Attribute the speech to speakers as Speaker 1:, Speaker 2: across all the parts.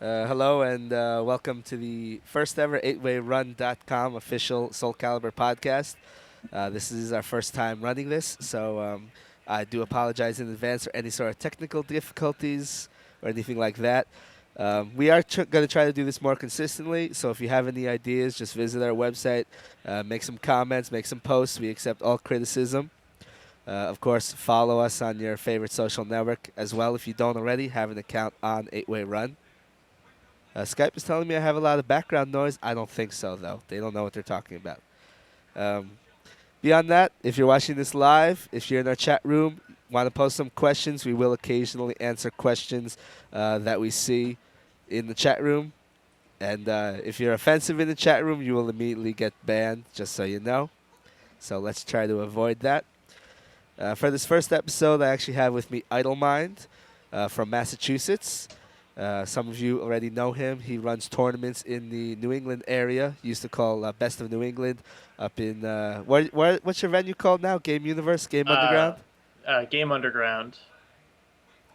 Speaker 1: Hello and welcome to the first ever 8wayrun.com official Soulcalibur podcast. This is our first time running this, so I do apologize in advance for any sort of technical difficulties or anything like that. We are going to try to do this more consistently, so if you have any ideas, just visit our website, make some comments, make some posts. We accept all criticism. Of course, follow us on your favorite social network as well if you don't already have an account on 8way Run. Skype is telling me I have a lot of background noise. I don't think so, though. They don't know what they're talking about. Um, Beyond that, if you're watching this live, if you're in our chat room, want to post some questions, we will occasionally answer questions that we see in the chat room. And if you're offensive in the chat room, you will immediately get banned, just so you know. So let's try to avoid that. For this first episode, I actually have with me Idle Mind from Massachusetts. Some of you already know him. He runs tournaments in the New England area. He used to call Best of New England up in what's your venue called now? Game Universe, Game Underground,
Speaker 2: Game Underground.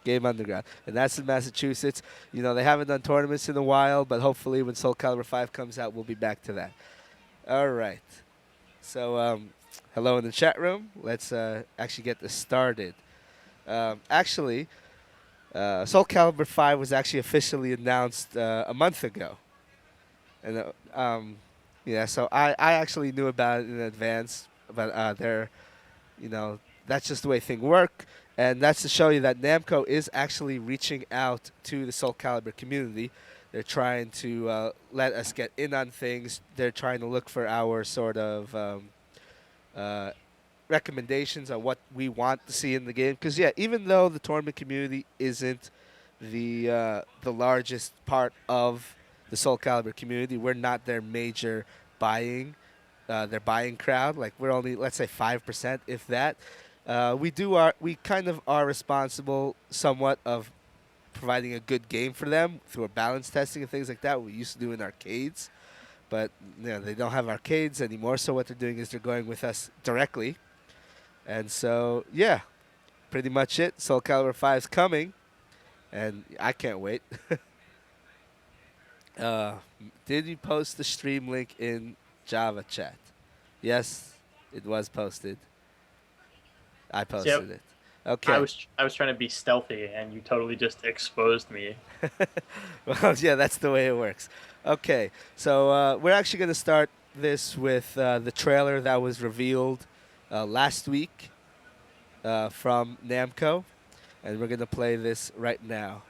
Speaker 1: Game Underground, and that's in Massachusetts. You know they haven't done tournaments in a while, but hopefully when Soul Calibur 5 comes out, we'll be back to that. All right. So hello in the chat room. Let's actually get this started. Actually. Soul Calibur 5 was actually officially announced a month ago. And yeah, so I actually knew about it in advance, but that's just the way things work. And that's to show you that Namco is actually reaching out to the Soul Calibur community. They're trying to let us get in on things. They're trying to look for our sort of recommendations on what we want to see in the game. Because yeah, even though the tournament community isn't the largest part of the Soul Calibur community, we're not their major their buying crowd. Like we're only, let's say, 5%, if that. We kind of are responsible somewhat of providing a good game for them through a balance testing and things like that. We used to do in arcades. But they don't have arcades anymore, so what they're doing is they're going with us directly. And so, yeah, pretty much it. Soul Calibur 5 is coming, and I can't wait. Did you post the stream link in Java chat? Yes, it was posted. I posted it. Okay.
Speaker 2: I was trying to be stealthy, and you totally just exposed me.
Speaker 1: Well, yeah, that's the way it works. Okay, so we're actually going to start this with the trailer that was revealed last week from Namco, and we're going to play this right now.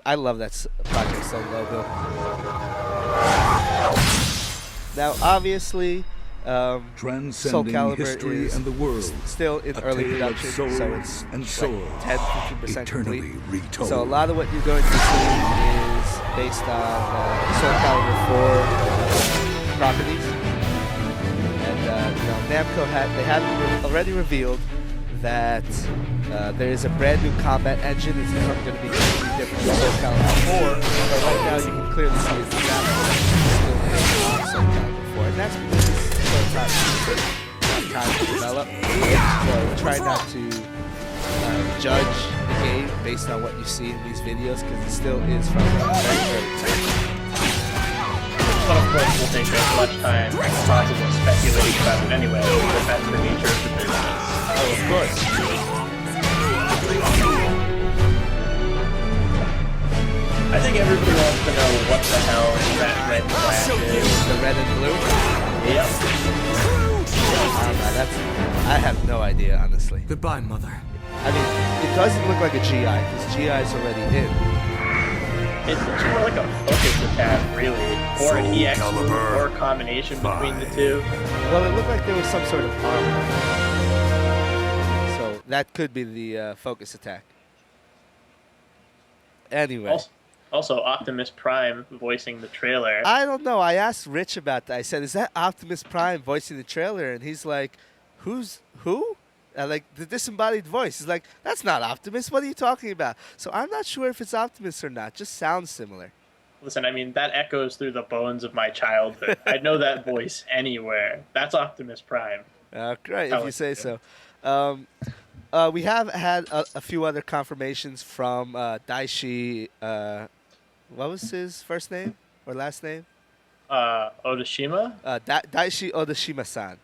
Speaker 1: I love that Project Soul logo. Now, obviously, Soul Calibur history is and the world, still in early production, so it's like 10-15% complete. Retold. So a lot of what you're going to see is based on Soul Calibur 4 properties. And Namco have already revealed that there is a brand new combat engine. It's going to be completely different from Soul Calibur 4, but right now you can clearly see it's exactly still based on Soul Calibur 4, and that's because it's still time to develop. So try not to judge the game based on what you see in these videos, because it still is from a very early time.
Speaker 2: But of course, we'll take as much time as possible speculating about it anyway, because that's the nature of the business.
Speaker 1: Oh, of course.
Speaker 2: I think everybody wants to know what the hell that red flash is.
Speaker 1: The red and blue?
Speaker 2: Yep.
Speaker 1: I have no idea, honestly.
Speaker 3: Goodbye, Mother.
Speaker 1: I mean, it doesn't look like a GI, because GI is already in.
Speaker 2: It's more like a focus attack, really. Or an EX move, or a combination between the two.
Speaker 1: Well, it looked like there was some sort of armor. So that could be the focus attack. Anyway.
Speaker 2: Also, Optimus Prime voicing the trailer.
Speaker 1: I don't know. I asked Rich about that. I said, is that Optimus Prime voicing the trailer? And he's like, who? Like the disembodied voice is like, that's not Optimus. What are you talking about? So I'm not sure if it's Optimus or not. Just sounds similar.
Speaker 2: Listen, I mean, that echoes through the bones of my childhood. I know that voice anywhere. That's Optimus Prime.
Speaker 1: Great, if you
Speaker 2: Telling
Speaker 1: say
Speaker 2: you.
Speaker 1: so. Um, we have had a few other confirmations from Daishi. What was his first name or last name?
Speaker 2: Odashima?
Speaker 1: Daishi Odashima-san,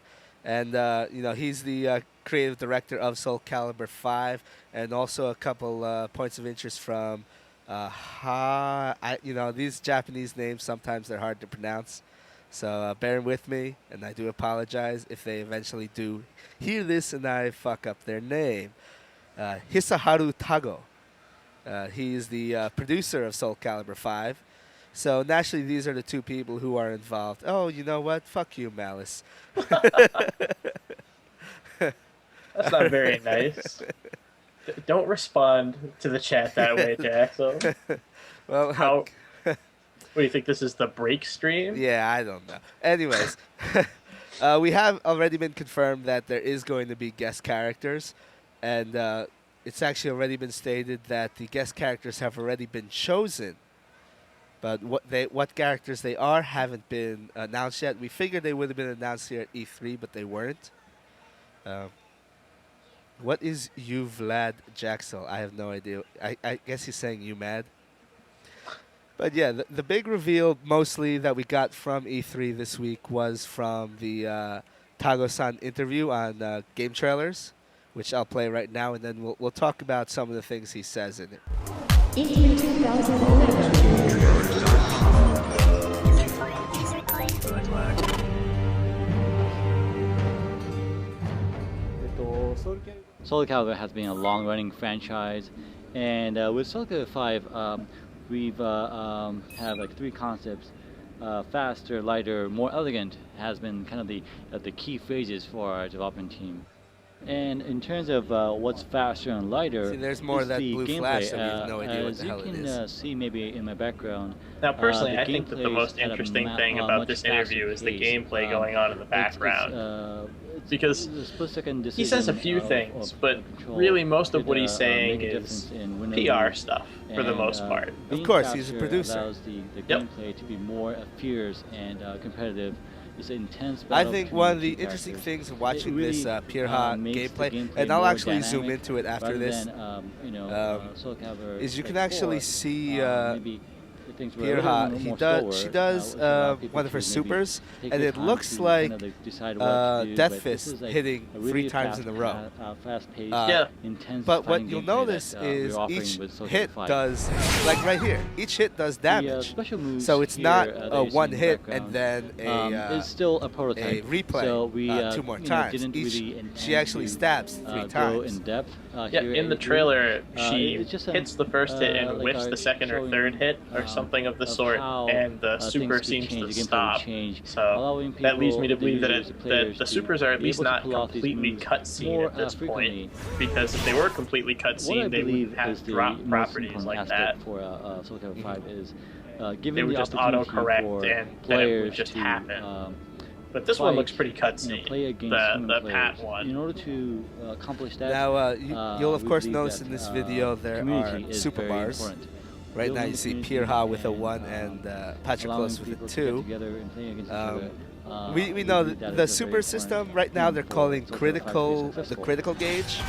Speaker 1: and he's the creative director of Soul Calibur 5, and also a couple points of interest from these Japanese names sometimes they're hard to pronounce, so bear with me, and I do apologize if they eventually do hear this and I fuck up their name. Hisaharu Tago. He's the producer of Soul Calibur 5. So naturally, these are the two people who are involved. Oh, you know what? Fuck you, Malice.
Speaker 2: That's not very nice. Don't respond to the chat that way, Jaxel.
Speaker 1: Well,
Speaker 2: How? What do you think? This is the break stream?
Speaker 1: yeah, I don't know. Anyways, we have already been confirmed that there is going to be guest characters, and it's actually already been stated that the guest characters have already been chosen. But what characters they are haven't been announced yet. We figured they would have been announced here at E3, but they weren't. What is you, Vlad Jaxel? I have no idea. I guess he's saying you mad. But yeah, the big reveal mostly that we got from E3 this week was from the Tago-san interview on game trailers, which I'll play right now, and then we'll talk about some of the things he says in it.
Speaker 3: E3 2011.
Speaker 4: Soulcalibur has been a long-running franchise, and with Soulcalibur 5, we've have like three concepts: faster, lighter, more elegant. Has been kind of the key phrases for our development team. And in terms of what's faster and lighter,
Speaker 1: See, there's more
Speaker 4: is
Speaker 1: of that
Speaker 4: the
Speaker 1: blue
Speaker 4: gameplay.
Speaker 1: flash that we have no idea what
Speaker 4: As
Speaker 1: the
Speaker 4: you
Speaker 1: hell it
Speaker 4: can
Speaker 1: is.
Speaker 4: see maybe in my background.
Speaker 2: Now, personally,
Speaker 4: the
Speaker 2: I think that the
Speaker 4: gameplay
Speaker 2: most
Speaker 4: is at a
Speaker 2: interesting thing
Speaker 4: much
Speaker 2: about this
Speaker 4: faster
Speaker 2: interview is the
Speaker 4: pace.
Speaker 2: gameplay going on in the background. Because he says a few things, but really most of what he's saying is PR stuff for the most part.
Speaker 1: Of course, he's a producer.
Speaker 4: Allows the
Speaker 2: Yep.
Speaker 4: gameplay to be more fierce and competitive. It's intense.
Speaker 1: I
Speaker 4: battle
Speaker 1: think
Speaker 4: between
Speaker 1: one of
Speaker 4: the
Speaker 1: the
Speaker 4: two
Speaker 1: interesting
Speaker 4: characters.
Speaker 1: things of watching
Speaker 4: It really,
Speaker 1: this Pirha
Speaker 4: makes the
Speaker 1: gameplay, and I'll
Speaker 4: more
Speaker 1: actually zoom
Speaker 4: dynamic
Speaker 1: into it after
Speaker 4: rather
Speaker 1: this,
Speaker 4: than, Soul Calibur
Speaker 1: is you can
Speaker 4: like
Speaker 1: actually
Speaker 4: 4,
Speaker 1: see
Speaker 4: maybe things were a little
Speaker 1: Pirha.
Speaker 4: more
Speaker 1: She
Speaker 4: slower,
Speaker 1: does
Speaker 4: which allow people
Speaker 1: one of her
Speaker 4: to maybe
Speaker 1: supers,
Speaker 4: take
Speaker 1: and
Speaker 4: their
Speaker 1: it
Speaker 4: time
Speaker 1: looks
Speaker 4: to
Speaker 1: like
Speaker 4: kind of decide what to do,
Speaker 1: Death
Speaker 4: but this
Speaker 1: Fist
Speaker 4: is like
Speaker 1: hitting
Speaker 4: a really
Speaker 1: 3 times in a row.
Speaker 4: fast-paced,
Speaker 2: Yeah.
Speaker 4: intense
Speaker 1: But what
Speaker 4: fighting
Speaker 1: you'll
Speaker 4: gameplay
Speaker 1: notice
Speaker 4: that,
Speaker 1: is
Speaker 4: we're offering
Speaker 1: each
Speaker 4: with Soul
Speaker 1: hit
Speaker 4: Calibur 5.
Speaker 1: does, like right here, each hit does damage.
Speaker 4: Special moves
Speaker 1: So it's
Speaker 4: here,
Speaker 1: not
Speaker 4: that
Speaker 1: a
Speaker 4: you see
Speaker 1: one
Speaker 4: in the
Speaker 1: hit
Speaker 4: background,
Speaker 1: and then
Speaker 4: it's still a prototype.
Speaker 1: replay
Speaker 4: so we
Speaker 1: 2 more
Speaker 4: you know,
Speaker 1: times.
Speaker 4: didn't
Speaker 1: Each,
Speaker 4: really intend
Speaker 1: she actually
Speaker 4: to,
Speaker 1: stabs 3
Speaker 4: go
Speaker 1: times.
Speaker 4: in depth.
Speaker 2: Yeah,
Speaker 4: Here
Speaker 2: in the
Speaker 4: at E3.
Speaker 2: trailer, she
Speaker 4: it's just
Speaker 2: hits the first hit and
Speaker 4: like
Speaker 2: whiffs the second or
Speaker 4: showing,
Speaker 2: third hit or something of the sort,
Speaker 4: how,
Speaker 2: and the
Speaker 4: things
Speaker 2: super
Speaker 4: could
Speaker 2: seems
Speaker 4: change,
Speaker 2: to
Speaker 4: the gameplay would
Speaker 2: stop.
Speaker 4: change,
Speaker 2: So
Speaker 4: allowing
Speaker 2: that leads me to
Speaker 4: people,
Speaker 2: believe
Speaker 4: the users,
Speaker 2: that
Speaker 4: players
Speaker 2: the
Speaker 4: to
Speaker 2: supers are at
Speaker 4: be
Speaker 2: least
Speaker 4: able to
Speaker 2: not
Speaker 4: pull off these
Speaker 2: completely
Speaker 4: moves
Speaker 2: cutscene
Speaker 4: more,
Speaker 2: at this
Speaker 4: frequently.
Speaker 2: point, because if they were completely
Speaker 4: What I
Speaker 2: cutscene, they
Speaker 4: believe
Speaker 2: wouldn't
Speaker 4: is
Speaker 2: have
Speaker 4: the
Speaker 2: drop
Speaker 4: most
Speaker 2: properties
Speaker 4: important
Speaker 2: like that.
Speaker 4: aspect for Soul Calibur 5 is
Speaker 2: They
Speaker 4: giving
Speaker 2: would
Speaker 4: the
Speaker 2: just
Speaker 4: opportunity
Speaker 2: autocorrect
Speaker 4: for
Speaker 2: and then it
Speaker 4: players
Speaker 2: would just
Speaker 4: to
Speaker 2: happen. But this one looks pretty cutscene.
Speaker 4: play against
Speaker 2: The
Speaker 4: human
Speaker 2: Pat
Speaker 4: players.
Speaker 2: one.
Speaker 4: In order to accomplish that,
Speaker 1: Now, you'll of
Speaker 4: we
Speaker 1: course
Speaker 4: believe
Speaker 1: notice
Speaker 4: that,
Speaker 1: in this video there are
Speaker 4: community is
Speaker 1: super
Speaker 4: very
Speaker 1: bars.
Speaker 4: important.
Speaker 1: Right now
Speaker 4: Building
Speaker 1: you see
Speaker 4: community
Speaker 1: Pirha with a
Speaker 4: and,
Speaker 1: 1 and Patrick
Speaker 4: allowing
Speaker 1: Close with a
Speaker 4: people to
Speaker 1: 2.
Speaker 4: get together and play against each other.
Speaker 1: We know
Speaker 4: believe that
Speaker 1: the
Speaker 4: is a
Speaker 1: super
Speaker 4: very
Speaker 1: system
Speaker 4: important
Speaker 1: right now
Speaker 4: thing
Speaker 1: they're
Speaker 4: for
Speaker 1: calling
Speaker 4: Soul Calibur 5 to be
Speaker 1: critical the
Speaker 4: successful.
Speaker 1: critical gauge.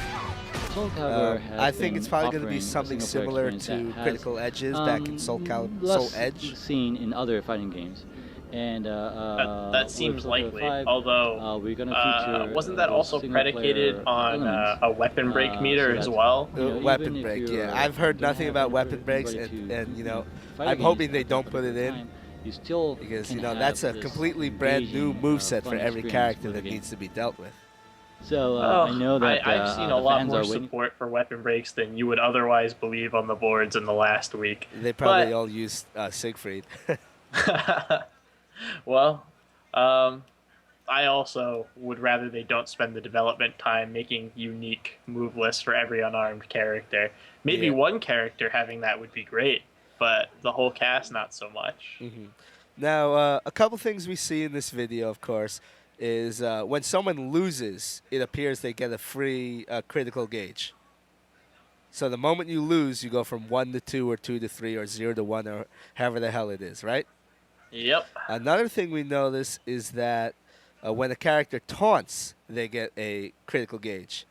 Speaker 4: Soul Calibur has
Speaker 1: I think
Speaker 4: been
Speaker 1: it's probably going to be
Speaker 4: offering a
Speaker 1: something
Speaker 4: single-player
Speaker 1: similar
Speaker 4: experience
Speaker 1: to
Speaker 4: that
Speaker 1: Critical
Speaker 4: has,
Speaker 1: Edges back in Soul
Speaker 4: less
Speaker 1: Edge.
Speaker 4: seen in other fighting games. And
Speaker 2: That seems
Speaker 4: with Soul Calibur
Speaker 2: likely.
Speaker 4: 5,
Speaker 2: Although,
Speaker 4: we're gonna feature
Speaker 2: wasn't that
Speaker 4: those
Speaker 2: also
Speaker 4: single-player
Speaker 2: predicated on
Speaker 4: elements,
Speaker 2: a weapon break
Speaker 4: so
Speaker 2: meter as
Speaker 4: that,
Speaker 2: well?
Speaker 4: you know,
Speaker 1: Weapon
Speaker 4: even if
Speaker 1: break,
Speaker 4: you're,
Speaker 1: yeah. I've heard
Speaker 4: don't
Speaker 1: nothing
Speaker 4: have
Speaker 1: about
Speaker 4: anybody
Speaker 1: weapon breaks,
Speaker 4: to
Speaker 1: and you know,
Speaker 4: fight
Speaker 1: I'm
Speaker 4: against
Speaker 1: hoping they
Speaker 4: at
Speaker 1: don't
Speaker 4: that
Speaker 1: put it
Speaker 4: particular
Speaker 1: in.
Speaker 4: time, you still
Speaker 1: Because,
Speaker 4: can
Speaker 1: you know,
Speaker 4: have
Speaker 1: that's a
Speaker 4: this
Speaker 1: completely brand new
Speaker 4: engaging,
Speaker 1: moveset for
Speaker 4: fun
Speaker 1: every
Speaker 4: experience
Speaker 1: character
Speaker 4: with
Speaker 1: that
Speaker 4: the game.
Speaker 1: needs to be dealt with.
Speaker 4: So I know that
Speaker 2: I've seen a
Speaker 4: the
Speaker 2: lot
Speaker 4: fans
Speaker 2: more
Speaker 4: are waiting.
Speaker 2: support for weapon breaks than you would otherwise believe on the boards in the last week.
Speaker 1: They probably
Speaker 2: But-
Speaker 1: all used Siegfried.
Speaker 2: Well, I also would rather they don't spend the development time making unique move lists for every unarmed character. Maybe
Speaker 1: Yeah.
Speaker 2: one character having that would be great, but the whole cast not so much.
Speaker 1: Now, a couple things we see in this video, of course, is when someone loses, it appears they get a free critical gauge. So the moment you lose, you go from 1 to 2 or 2 to 3 or 0 to 1 or however the hell it is, right?
Speaker 2: Yep.
Speaker 1: Another thing we notice is that when a character taunts, they get a critical gauge.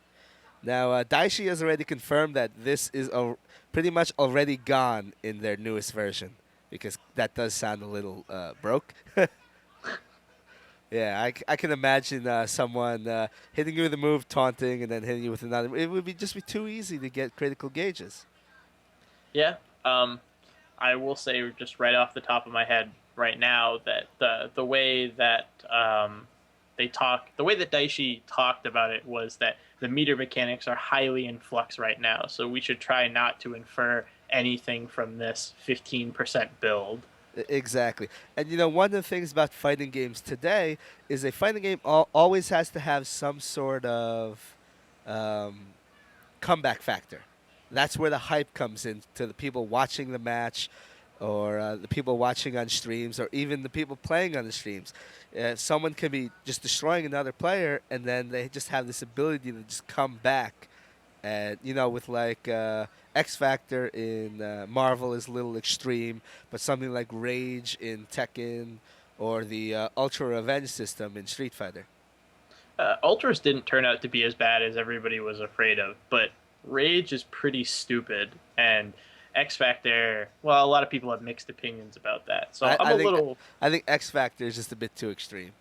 Speaker 1: Now, Daishi has already confirmed that this is pretty much already gone in their newest version, because that does sound a little broke. Yeah, I can imagine someone hitting you with a move, taunting, and then hitting you with another. It would just be too easy to get critical gauges.
Speaker 2: Yeah. I will say just right off the top of my head right now that the way that the way that Daishi talked about it was that the meter mechanics are highly in flux right now, so we should try not to infer anything from this 15% build.
Speaker 1: Exactly. And, one of the things about fighting games today is a fighting game always has to have some sort of comeback factor. That's where the hype comes in to the people watching the match, or the people watching on streams, or even the people playing on the streams. Someone can be just destroying another player, and then they just have this ability to just come back. And, with like X Factor in Marvel is a little extreme, but something like Rage in Tekken, or the Ultra Revenge system in Street Fighter.
Speaker 2: Ultras didn't turn out to be as bad as everybody was afraid of, but Rage is pretty stupid, and X Factor, well, a lot of people have mixed opinions about that. So
Speaker 1: I think X Factor is just a bit too extreme.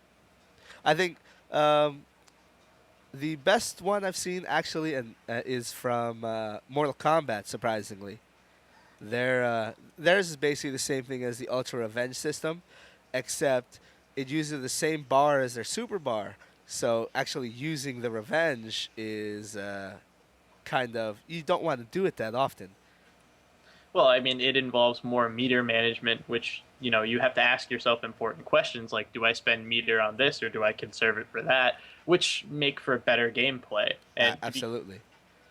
Speaker 1: I think the best one I've seen actually is from Mortal Kombat. Surprisingly, theirs is basically the same thing as the Ultra Revenge system, except it uses the same bar as their super bar. So actually using the revenge is kind of, you don't want to do it that often.
Speaker 2: Well, I mean, it involves more meter management, which, you have to ask yourself important questions like, do I spend meter on this or do I conserve it for that, which make for better gameplay. And
Speaker 1: absolutely.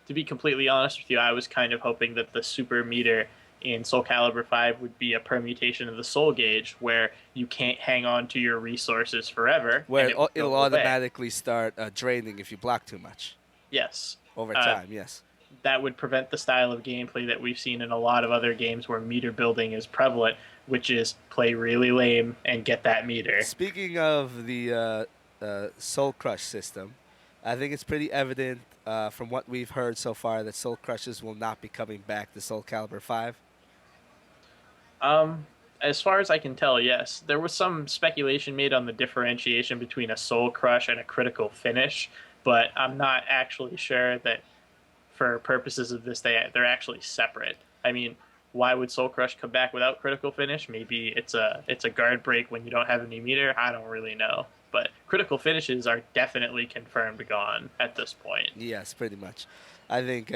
Speaker 2: To be completely honest with you, I was kind of hoping that the super meter in Soulcalibur 5 would be a permutation of the soul gauge where you can't hang on to your resources forever.
Speaker 1: Where it'll automatically start draining if you block too much.
Speaker 2: Yes.
Speaker 1: Over time, yes.
Speaker 2: That would prevent the style of gameplay that we've seen in a lot of other games where meter building is prevalent, which is play really lame and get that meter.
Speaker 1: Speaking of the Soul Crush system, I think it's pretty evident from what we've heard so far that Soul Crushes will not be coming back to Soulcalibur 5.
Speaker 2: As far as I can tell, yes. There was some speculation made on the differentiation between a Soul Crush and a critical finish, but I'm not actually sure that for purposes of this, they're actually separate. I mean, why would Soul Crush come back without critical finish? Maybe it's a guard break when you don't have any meter. I don't really know. But critical finishes are definitely confirmed gone at this point.
Speaker 1: Yes, pretty much. I think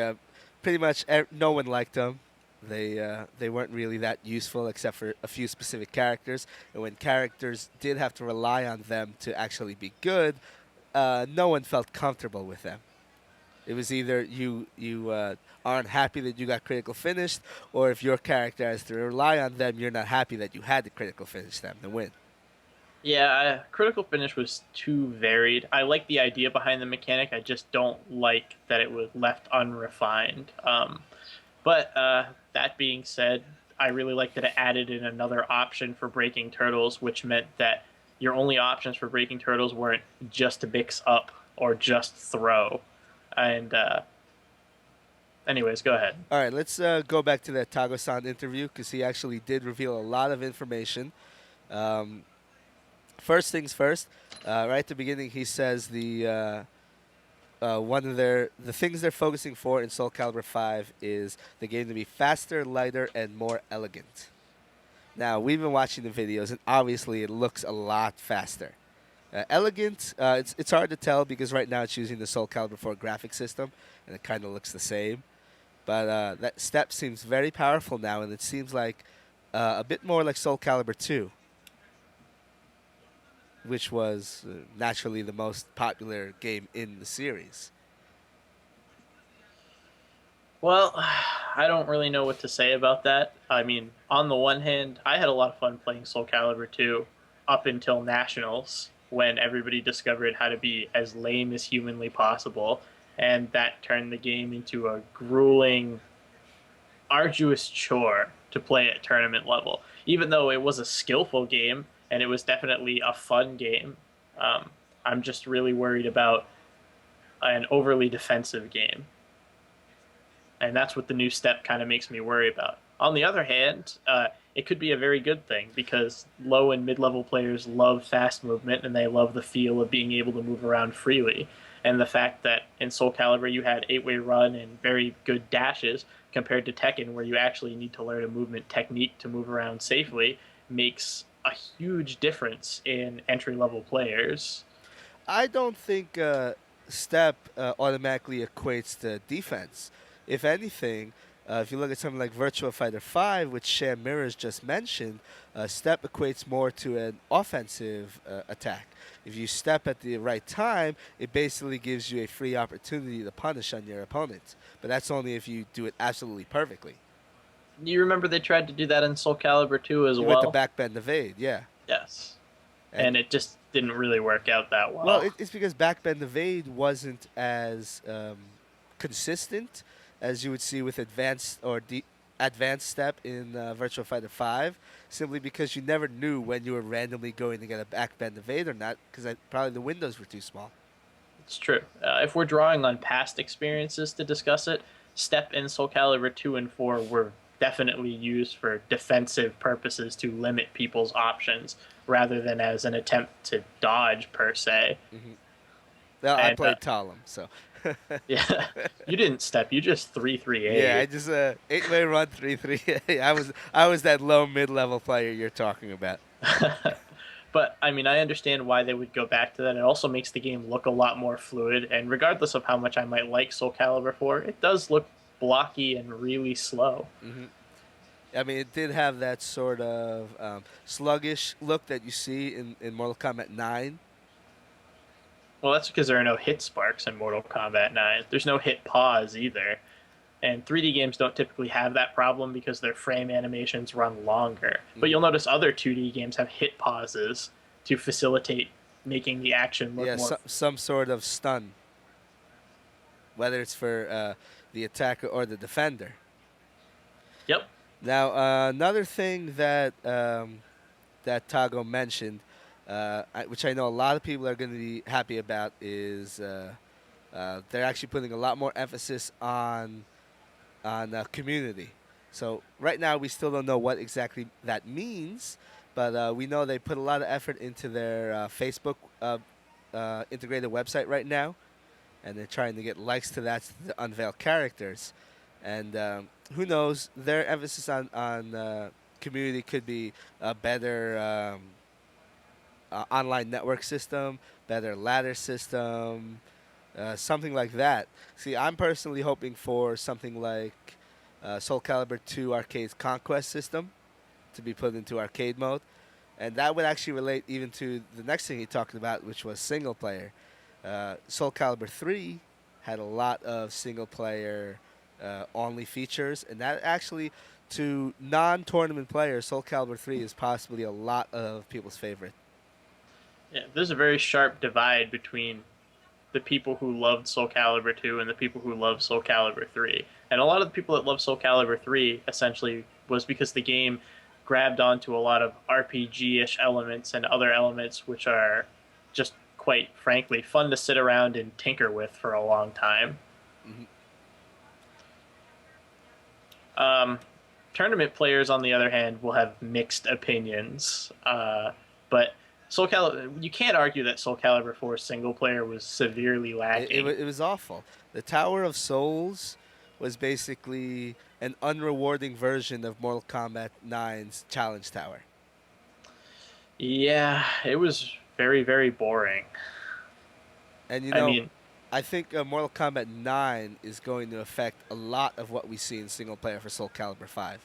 Speaker 1: pretty much no one liked them. They weren't really that useful except for a few specific characters. And when characters did have to rely on them to actually be good, no one felt comfortable with them. It was either you aren't happy that you got critical finished, or if your character has to rely on them, you're not happy that you had to critical finish them to win.
Speaker 2: Yeah, critical finish was too varied. I like the idea behind the mechanic. I just don't like that it was left unrefined. But that being said, I really like that it added in another option for breaking turtles, which meant that your only options for breaking turtles weren't just to mix up or just throw. And anyways, go ahead.
Speaker 1: All right, let's go back to that Tago-san interview because he actually did reveal a lot of information. First things first, right at the beginning, he says the things they're focusing for in Soulcalibur 5 is the game to be faster, lighter, and more elegant. Now, we've been watching the videos, and obviously it looks a lot faster. Elegant, it's hard to tell because right now it's using the Soulcalibur 4 graphic system, and it kind of looks the same. But that step seems very powerful now, and it seems like a bit more like Soulcalibur 2, which was naturally the most popular game in the series.
Speaker 2: Well, I don't really know what to say about that. I mean, on the one hand, I had a lot of fun playing Soulcalibur 2 up until Nationals, when everybody discovered how to be as lame as humanly possible, and that turned the game into a grueling, arduous chore to play at tournament level. Even though it was a skillful game and it was definitely a fun game, um, I'm just really worried about an overly defensive game, and that's what the new step kind of makes me worry about. On the other hand, it could be a very good thing because low and mid level players love fast movement and they love the feel of being able to move around freely. And the fact that in Soul Calibur you had 8-way run and very good dashes compared to Tekken, where you actually need to learn a movement technique to move around safely, makes a huge difference in entry level players.
Speaker 1: I don't think step automatically equates to defense. If anything, if you look at something like Virtua Fighter 5, which Sham Mirrors just mentioned, step equates more to an offensive attack. If you step at the right time, it basically gives you a free opportunity to punish on your opponent. But that's only if you do it absolutely perfectly.
Speaker 2: You remember they tried to do that in Soul Calibur 2 as
Speaker 1: With the
Speaker 2: well?
Speaker 1: backbend evade, yeah.
Speaker 2: Yes.
Speaker 1: And
Speaker 2: And it just didn't really work out that well.
Speaker 1: well, it's because backbend evade wasn't as consistent as you would see with advanced step in Virtual Fighter 5, simply because you never knew when you were randomly going to get a backbend evade or not, because probably the windows were too small.
Speaker 2: It's true. If we're drawing on past experiences to discuss it, Step in Soul Calibur 2 and 4 were definitely used for defensive purposes to limit people's options rather than as an attempt to dodge, per se.
Speaker 1: Well, I
Speaker 2: And,
Speaker 1: played Talum, so
Speaker 2: yeah, you didn't step, you just 3-3-8.
Speaker 1: yeah, I just 8-way run 3-3. I was that low mid level player you're talking about.
Speaker 2: But I mean, I understand why they would go back to that. It also makes the game look a lot more fluid. And regardless of how much I might like Soul Calibur 4, it does look blocky and really slow.
Speaker 1: I mean, it did have that sort of sluggish look that you see in Mortal Kombat 9.
Speaker 2: Well, that's because there are no hit sparks in Mortal Kombat 9. There's no hit pause either. And 3D games don't typically have that problem because their frame animations run longer. But you'll notice other 2D games have hit pauses to facilitate making the action look
Speaker 1: Yeah,
Speaker 2: more.
Speaker 1: some sort of stun, whether it's for the attacker or the defender.
Speaker 2: Yep.
Speaker 1: Now, another thing that that Tago mentioned, which I know a lot of people are going to be happy about, is they're actually putting a lot more emphasis on community. So right now we still don't know what exactly that means, but we know they put a lot of effort into their Facebook integrated website right now, and they're trying to get likes to that to unveil characters. And who knows, their emphasis on community could be a better online network system, better ladder system, something like that. See, I'm personally hoping for something like Soul Calibur 2 Arcade's Conquest system to be put into arcade mode. And that would actually relate even to the next thing he talked about, which was single player. Soul Calibur 3 had a lot of single player only features, and that actually, to non-tournament players, Soul Calibur 3 is possibly a lot of people's favorite.
Speaker 2: Yeah, there's a very sharp divide between the people who loved Soul Calibur 2 and the people who love Soul Calibur 3. And a lot of the people that love Soul Calibur 3 essentially was because the game grabbed onto a lot of RPG-ish elements and other elements which are just quite frankly fun to sit around and tinker with for a long time. Tournament players, on the other hand, will have mixed opinions. But Soul Calibur, you can't argue that Soul Calibur 4 single player was severely lacking.
Speaker 1: It was awful. The Tower of Souls was basically an unrewarding version of Mortal Kombat 9's Challenge Tower.
Speaker 2: Yeah, it was very, very boring.
Speaker 1: And
Speaker 2: I mean,
Speaker 1: I think Mortal Kombat 9 is going to affect a lot of what we see in single player for Soul Calibur 5.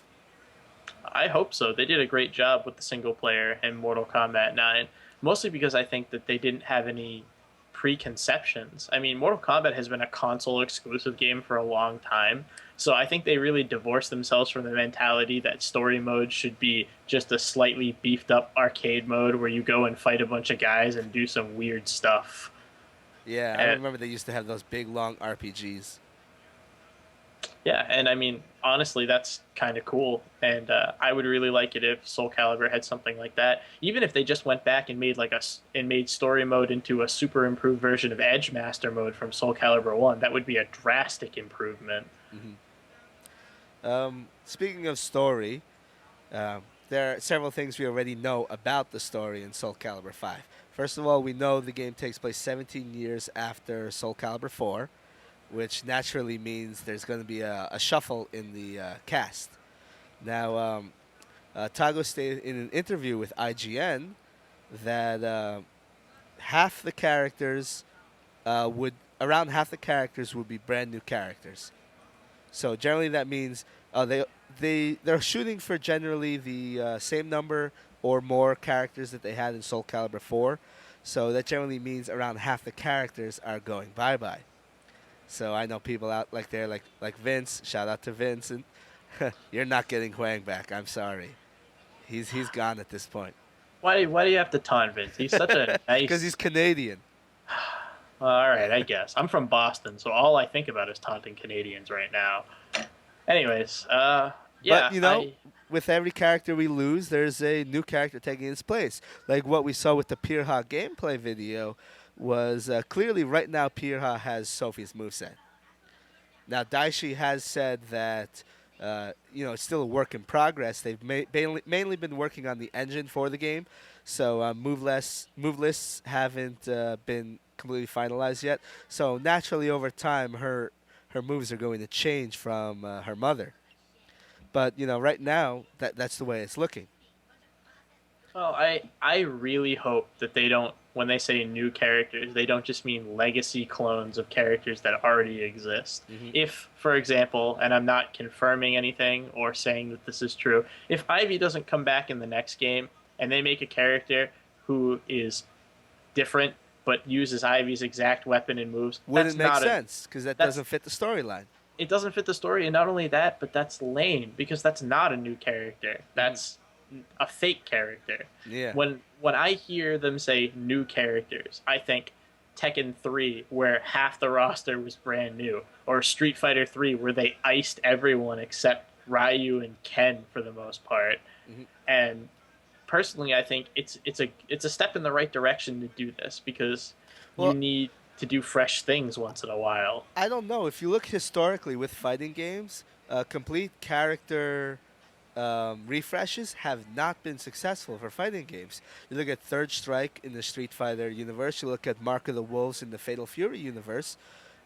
Speaker 2: I hope so. They did a great job with the single player in Mortal Kombat 9, mostly because I think that they didn't have any preconceptions. I mean, Mortal Kombat has been a console exclusive game for a long time. So I think they really divorced themselves from the mentality that story mode should be just a slightly beefed up arcade mode where you go and fight a bunch of guys and do some weird stuff.
Speaker 1: Yeah, I
Speaker 2: And
Speaker 1: remember they used to have those big long RPGs.
Speaker 2: yeah, and I mean, honestly, that's kind of cool. And I would really like it if Soul Calibur had something like that. Even if they just went back and made story mode into a super improved version of Edge Master mode from Soul Calibur 1, that would be a drastic improvement.
Speaker 1: Speaking of story, there are several things we already know about the story in Soul Calibur 5. First of all, we know the game takes place 17 years after Soul Calibur 4, which naturally means there's going to be a shuffle in the cast. Now, Tago stated in an interview with IGN that half the characters around half the characters would be brand new characters. So generally that means they're shooting for generally the same number or more characters that they had in Soul Calibur 4. So that generally means around half the characters are going bye-bye. So I know people out like there, like Vince. Shout out to Vince, and you're not getting Huang back. I'm sorry, he's gone at this point
Speaker 2: Why do you have to taunt Vince? He's such a
Speaker 1: because
Speaker 2: nice.
Speaker 1: he's Canadian.
Speaker 2: All right, I guess I'm from Boston, so all I think about is taunting Canadians right now. Anyways, yeah,
Speaker 1: But with every character we lose, there's a new character taking its place. Like what we saw with the Pirha gameplay video was clearly right now Pirha has Sophie's moveset. Now Daishi has said that it's still a work in progress. They've mainly been working on the engine for the game, so move lists haven't been completely finalized yet. So naturally, over time, her moves are going to change from her mother. But right now that's the way it's looking.
Speaker 2: well, I really hope that they don't, when they say new characters, they don't just mean legacy clones of characters that already exist.
Speaker 1: Hmm.
Speaker 2: If, for example, and I'm not confirming anything or saying that this is true, if Ivy doesn't come back in the next game and they make a character who is different but uses Ivy's exact weapon and moves,
Speaker 1: Wouldn't
Speaker 2: that's
Speaker 1: make
Speaker 2: not a
Speaker 1: sense because that
Speaker 2: that's
Speaker 1: doesn't fit the storyline.
Speaker 2: it doesn't fit the story, and not only that, but that's lame because that's not a new character. That's a fake character.
Speaker 1: Yeah.
Speaker 2: When I hear them say new characters, I think Tekken 3 where half the roster was brand new, or Street Fighter 3 where they iced everyone except Ryu and Ken for the most part.
Speaker 1: Hmm.
Speaker 2: And personally, I think it's a step in the right direction to do this because you
Speaker 1: Well,
Speaker 2: need to do fresh things once in a while.
Speaker 1: I don't know. If you look historically with fighting games, complete character refreshes have not been successful for fighting games. You look at Third Strike in the Street Fighter universe, you look at Mark of the Wolves in the Fatal Fury universe,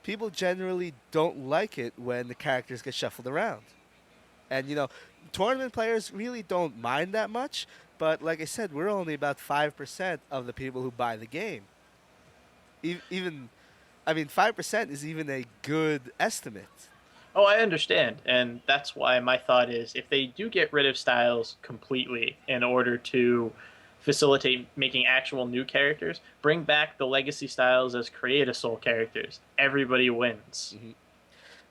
Speaker 1: people generally don't like it when the characters get shuffled around. And, tournament players really don't mind that much, but like I said, we're only about 5% of the people who buy the game. Even, I mean, 5% is even a good estimate.
Speaker 2: Oh, I understand. And that's why my thought is if they do get rid of styles completely in order to facilitate making actual new characters, bring back the legacy styles as create a soul characters. Everybody wins.
Speaker 1: Hmm.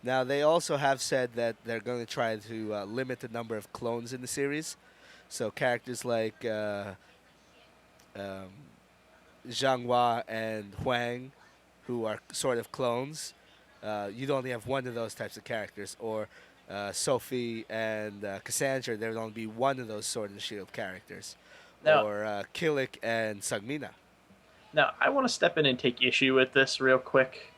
Speaker 1: Now, they also have said that they're going to try to limit the number of clones in the series. So characters like um, Zhang Hua and Huang, who are sort of clones, you'd only have one of those types of characters. Or Sophie and Cassandra, there would only be one of those Sword and Shield characters.
Speaker 2: Now,
Speaker 1: Or Kilik and Sugmina.
Speaker 2: now I want to step in and take issue with this real quick.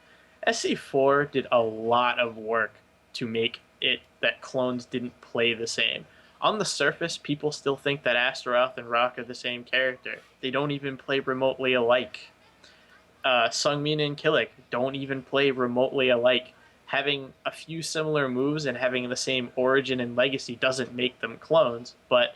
Speaker 2: SC4 did a lot of work to make it that clones didn't play the same. On the surface, people still think that Astaroth and Rock are the same character. They don't even play remotely alike. Sungmin and Killick don't even play remotely alike. Having a few similar moves and having the same origin and legacy doesn't make them clones, but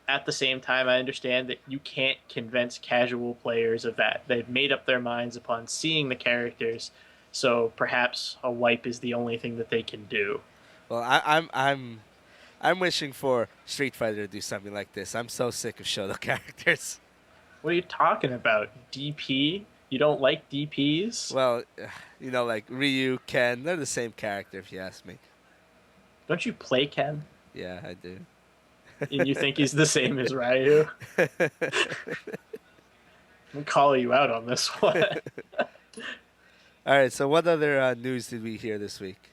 Speaker 2: at the same time, I understand that you can't convince casual players of that. They've made up their minds upon seeing the characters, so perhaps a wipe is the only thing that they can do.
Speaker 1: Well, I'm wishing for Street Fighter to do something like this. I'm so sick of Shoto characters.
Speaker 2: What are you talking about? DP? You don't like DPs?
Speaker 1: Well, like Ryu, Ken, they're the same character if you ask me.
Speaker 2: Don't you play Ken?
Speaker 1: Yeah, I do.
Speaker 2: And you think he's the same as Ryu? I'm calling you out on this one.
Speaker 1: All right, so what other news did we hear this week?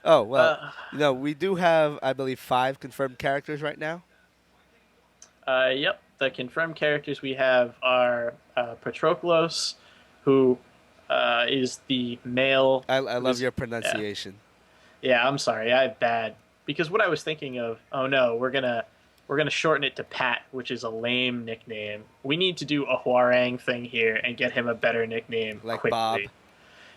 Speaker 1: Oh, well,
Speaker 2: uh,
Speaker 1: we do have, I believe, 5 confirmed characters right now.
Speaker 2: Yep, the confirmed characters we have are Patroklos, who is the male.
Speaker 1: I love your
Speaker 2: Yeah.
Speaker 1: pronunciation.
Speaker 2: Yeah, I'm sorry, I have bad because what I was thinking of. Oh no, we're gonna shorten it to Pat, which is a lame nickname. We need to do a Huarang thing here and get him a better nickname
Speaker 1: Like
Speaker 2: quickly.
Speaker 1: Bob.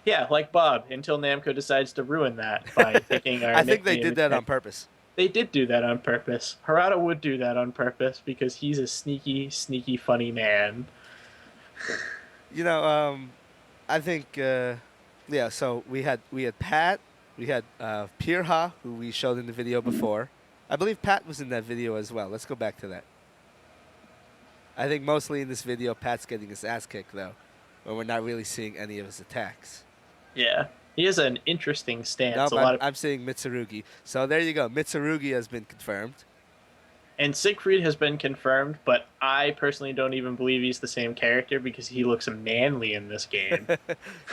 Speaker 2: Yeah, like Bob. Until Namco decides to ruin that by taking our.
Speaker 1: I think they
Speaker 2: nickname
Speaker 1: did that
Speaker 2: and-
Speaker 1: on purpose.
Speaker 2: They did do that on purpose. Harada would do that on purpose because he's a sneaky, sneaky, funny man.
Speaker 1: I think, yeah. So we had Pat, we had Pirha, who we showed in the video before. I believe Pat was in that video as well. Let's go back to that. I think mostly in this video, Pat's getting his ass kicked though, when we're not really seeing any of his attacks.
Speaker 2: Yeah, he has an interesting stance.
Speaker 1: No, I'm seeing Mitsurugi. So there you go. Mitsurugi has been confirmed.
Speaker 2: And Siegfried has been confirmed, but I personally don't even believe he's the same character because he looks manly in this game.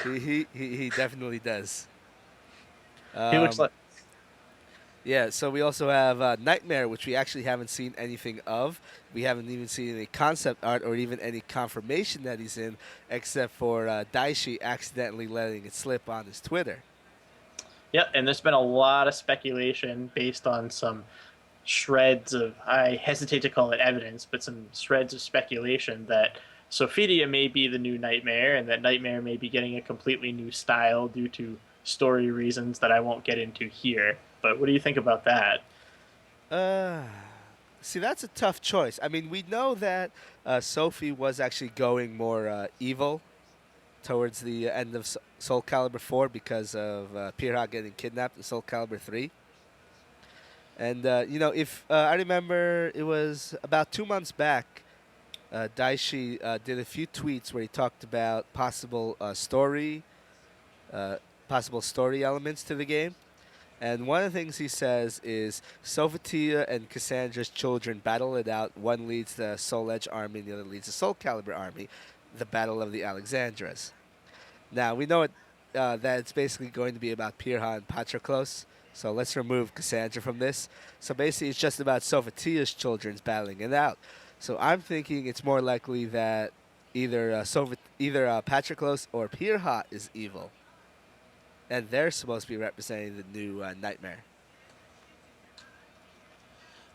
Speaker 1: he definitely does.
Speaker 2: He looks like.
Speaker 1: Yeah, so we also have Nightmare, which we actually haven't seen anything of. We haven't even seen any concept art or even any confirmation that he's in, except for Daishi accidentally letting it slip on his Twitter.
Speaker 2: Yep, and there's been a lot of speculation based on some shreds of, I hesitate to call it evidence, but some shreds of speculation that Sophidia may be the new Nightmare and that Nightmare may be getting a completely new style due to story reasons that I won't get into here. But what do you think about that?
Speaker 1: See, that's a tough choice. I mean, we know that Sophie was actually going more evil towards the end of Soulcalibur 4 because of Pirha getting kidnapped in Soulcalibur 3. And, if I remember, it was about 2 months back, Daishi did a few tweets where he talked about possible story elements to the game. And one of the things he says is Sophitia and Cassandra's children battle it out. One leads the Soul Edge army, and the other leads the Soulcalibur army, the Battle of the Alexandras. Now, we know that it's basically going to be about Pirha and Patroklos, so let's remove Cassandra from this. So basically, it's just about Sophitia's children battling it out. So I'm thinking it's more likely that either Patroklos or Pirha is evil. And they're supposed to be representing the new Nightmare.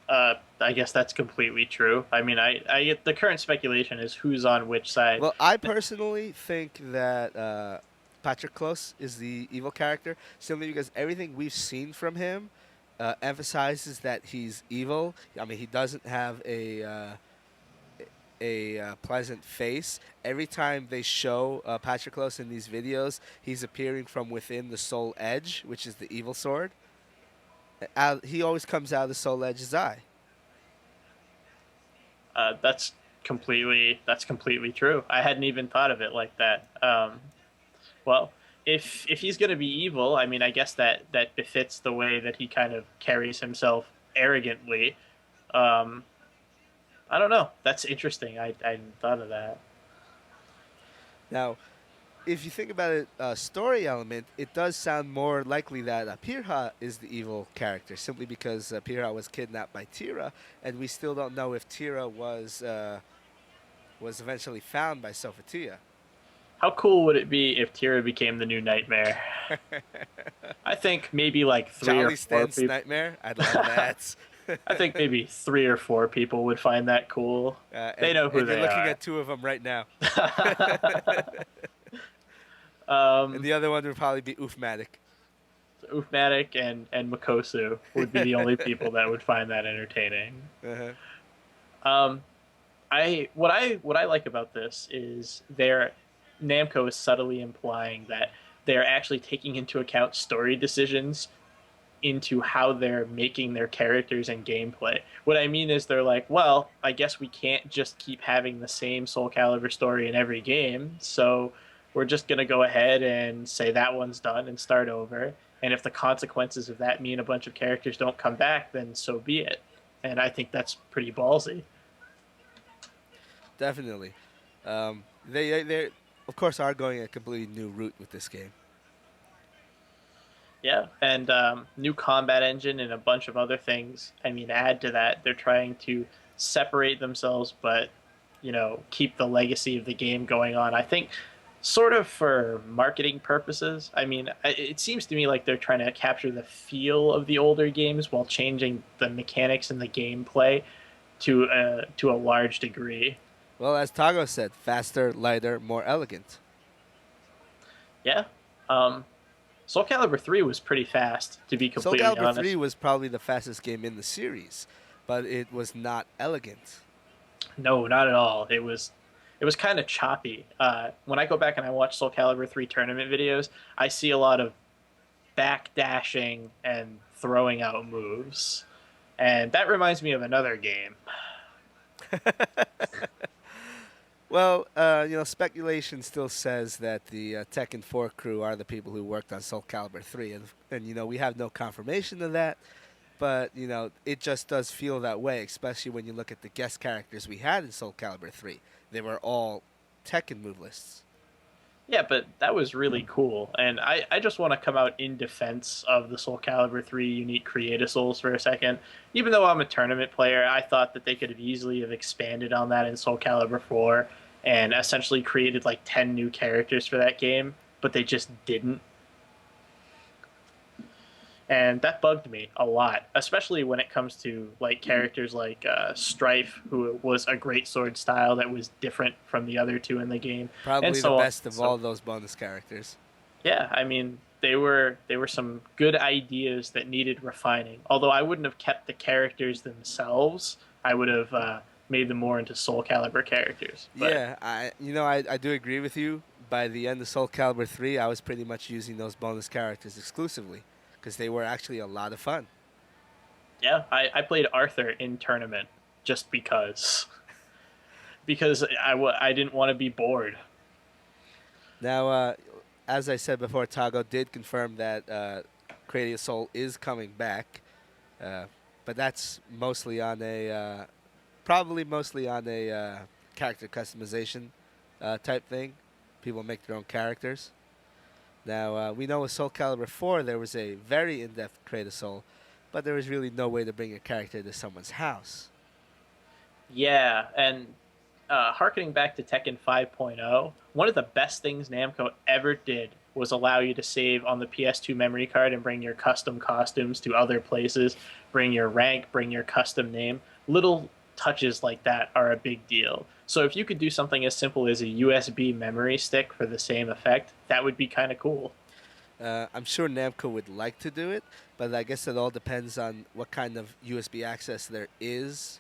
Speaker 2: I guess that's completely true. I mean, I get the current speculation is who's on which side.
Speaker 1: Well, I personally think that Patroklos is the evil character, simply because everything we've seen from him emphasizes that he's evil. I mean, he doesn't have a pleasant face. Every time they show Patroklos in these videos, he's appearing from within the Soul Edge, which is the evil sword. He always comes out of the Soul Edge's eye.
Speaker 2: That's completely true. I hadn't even thought of it like that. Well, if he's going to be evil, I mean, I guess that befits the way that he kind of carries himself arrogantly. I don't know. That's interesting. I hadn't thought of that.
Speaker 1: Now, if you think about it, story element, it does sound more likely that Pirha is the evil character, simply because Pirha was kidnapped by Tira, and we still don't know if Tira was eventually found by Sophitia.
Speaker 2: How cool would it be if Tira became the new Nightmare? I think maybe like 3
Speaker 1: Jolly
Speaker 2: or 4
Speaker 1: Stan's
Speaker 2: people.
Speaker 1: Nightmare? I'd love that.
Speaker 2: I think maybe 3 or 4 people would find that cool. They know who
Speaker 1: and
Speaker 2: they
Speaker 1: you're looking
Speaker 2: are.
Speaker 1: at 2 of them right now.
Speaker 2: Um,
Speaker 1: And the other one would probably be Oofmatic.
Speaker 2: Ufmatic and Makosu would be the only people that would find that entertaining.
Speaker 1: Uh-huh.
Speaker 2: What I like about this is Namco is subtly implying that they're actually taking into account story decisions into how they're making their characters and gameplay. What I mean is they're like, well, I guess we can't just keep having the same Soul Calibur story in every game, so we're just going to go ahead and say that one's done and start over. And if the consequences of that mean a bunch of characters don't come back, then so be it. And I think that's pretty ballsy.
Speaker 1: Definitely. They of course are going a completely new route with this game.
Speaker 2: Yeah, and new combat engine and a bunch of other things. I mean, add to that, they're trying to separate themselves, but keep the legacy of the game going on. I think, sort of for marketing purposes. I mean, it seems to me like they're trying to capture the feel of the older games while changing the mechanics and the gameplay to a large degree.
Speaker 1: Well, as Tago said, faster, lighter, more elegant.
Speaker 2: Yeah. Soul Calibur 3 was pretty fast, to be
Speaker 1: Soul
Speaker 2: completely
Speaker 1: Calibur
Speaker 2: honest.
Speaker 1: 3 was probably the fastest game in the series, but it was not elegant.
Speaker 2: No, not at all. It was kind of choppy. When I go back and I watch Soul Calibur 3 tournament videos, I see a lot of backdashing and throwing out moves. And that reminds me of another game.
Speaker 1: Well, speculation still says that the Tekken 4 crew are the people who worked on Soul Calibur 3, and we have no confirmation of that, but it just does feel that way, especially when you look at the guest characters we had in Soul Calibur 3. They were all Tekken move lists.
Speaker 2: Yeah, but that was really cool. And I just want to come out in defense of the Soul Calibur 3 unique Creator Souls for a second. Even though I'm a tournament player, I thought that they could have easily have expanded on that in Soul Calibur 4 and essentially created like 10 new characters for that game, but they just didn't. And that bugged me a lot, especially when it comes to like characters like Strife, who was a great sword style that was different from the other two in the game,
Speaker 1: Probably
Speaker 2: and
Speaker 1: the
Speaker 2: so on.
Speaker 1: best of all those bonus characters.
Speaker 2: Yeah, I mean they were some good ideas that needed refining. Although I wouldn't have kept the characters themselves, I would have made them more into Soul Calibur characters. But
Speaker 1: Yeah, I do agree with you. By the end of Soul Calibur 3, I was pretty much using those bonus characters exclusively because they were actually a lot of fun.
Speaker 2: yeah, I played Arthur in tournament just because I didn't want to be bored.
Speaker 1: Now, as I said before, Tago did confirm that Creative Soul is coming back, but that's mostly on a probably mostly on a character customization type thing. People make their own characters. Now, we know with Soul Calibur 4 there was a very in-depth Creative Soul, but there was really no way to bring a character to someone's house.
Speaker 2: Yeah, and harkening back to Tekken 5.0, one of the best things Namco ever did was allow you to save on the PS2 memory card and bring your custom costumes to other places, bring your rank, bring your custom name. Little touches like that are a big deal. So if you could do something as simple as a USB memory stick for the same effect, that would be kind of cool.
Speaker 1: I'm sure Namco would like to do it, but I guess it all depends on what kind of USB access there is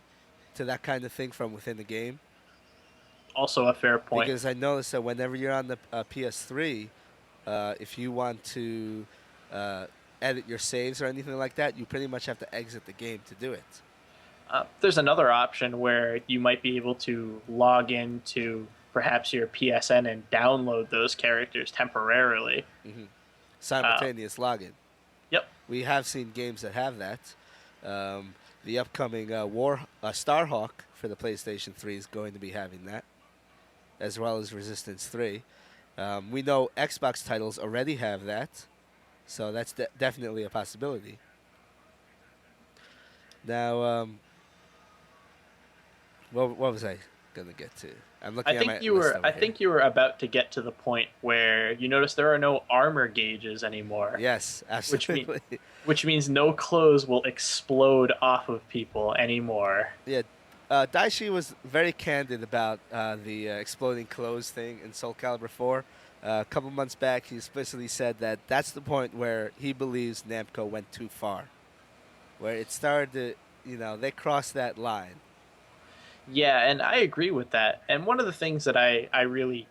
Speaker 1: to that kind of thing from within the game.
Speaker 2: Also a fair point.
Speaker 1: Because I noticed that whenever you're on the PS3, if you want to edit your saves or anything like that, you pretty much have to exit the game to do it.
Speaker 2: There's another option where you might be able to log into perhaps your PSN and download those characters temporarily.
Speaker 1: Mm-hmm. Simultaneous login.
Speaker 2: Yep.
Speaker 1: We have seen games that have that. The upcoming Starhawk for the PlayStation 3 is going to be having that, as well as Resistance 3. We know Xbox titles already have that, so that's definitely a possibility. Now, what was I gonna get to? I'm looking at my list over
Speaker 2: I
Speaker 1: here.
Speaker 2: think you were about to get to the point where you notice there are no armor gauges anymore.
Speaker 1: Yes, absolutely.
Speaker 2: Which means no clothes will explode off of people anymore.
Speaker 1: Yeah, Daishi was very candid about the exploding clothes thing in Soul Calibur 4. A couple months back, he explicitly said that that's the point where he believes Namco went too far, where it started to, they crossed that line.
Speaker 2: Yeah, and I agree with that. And one of the things that I really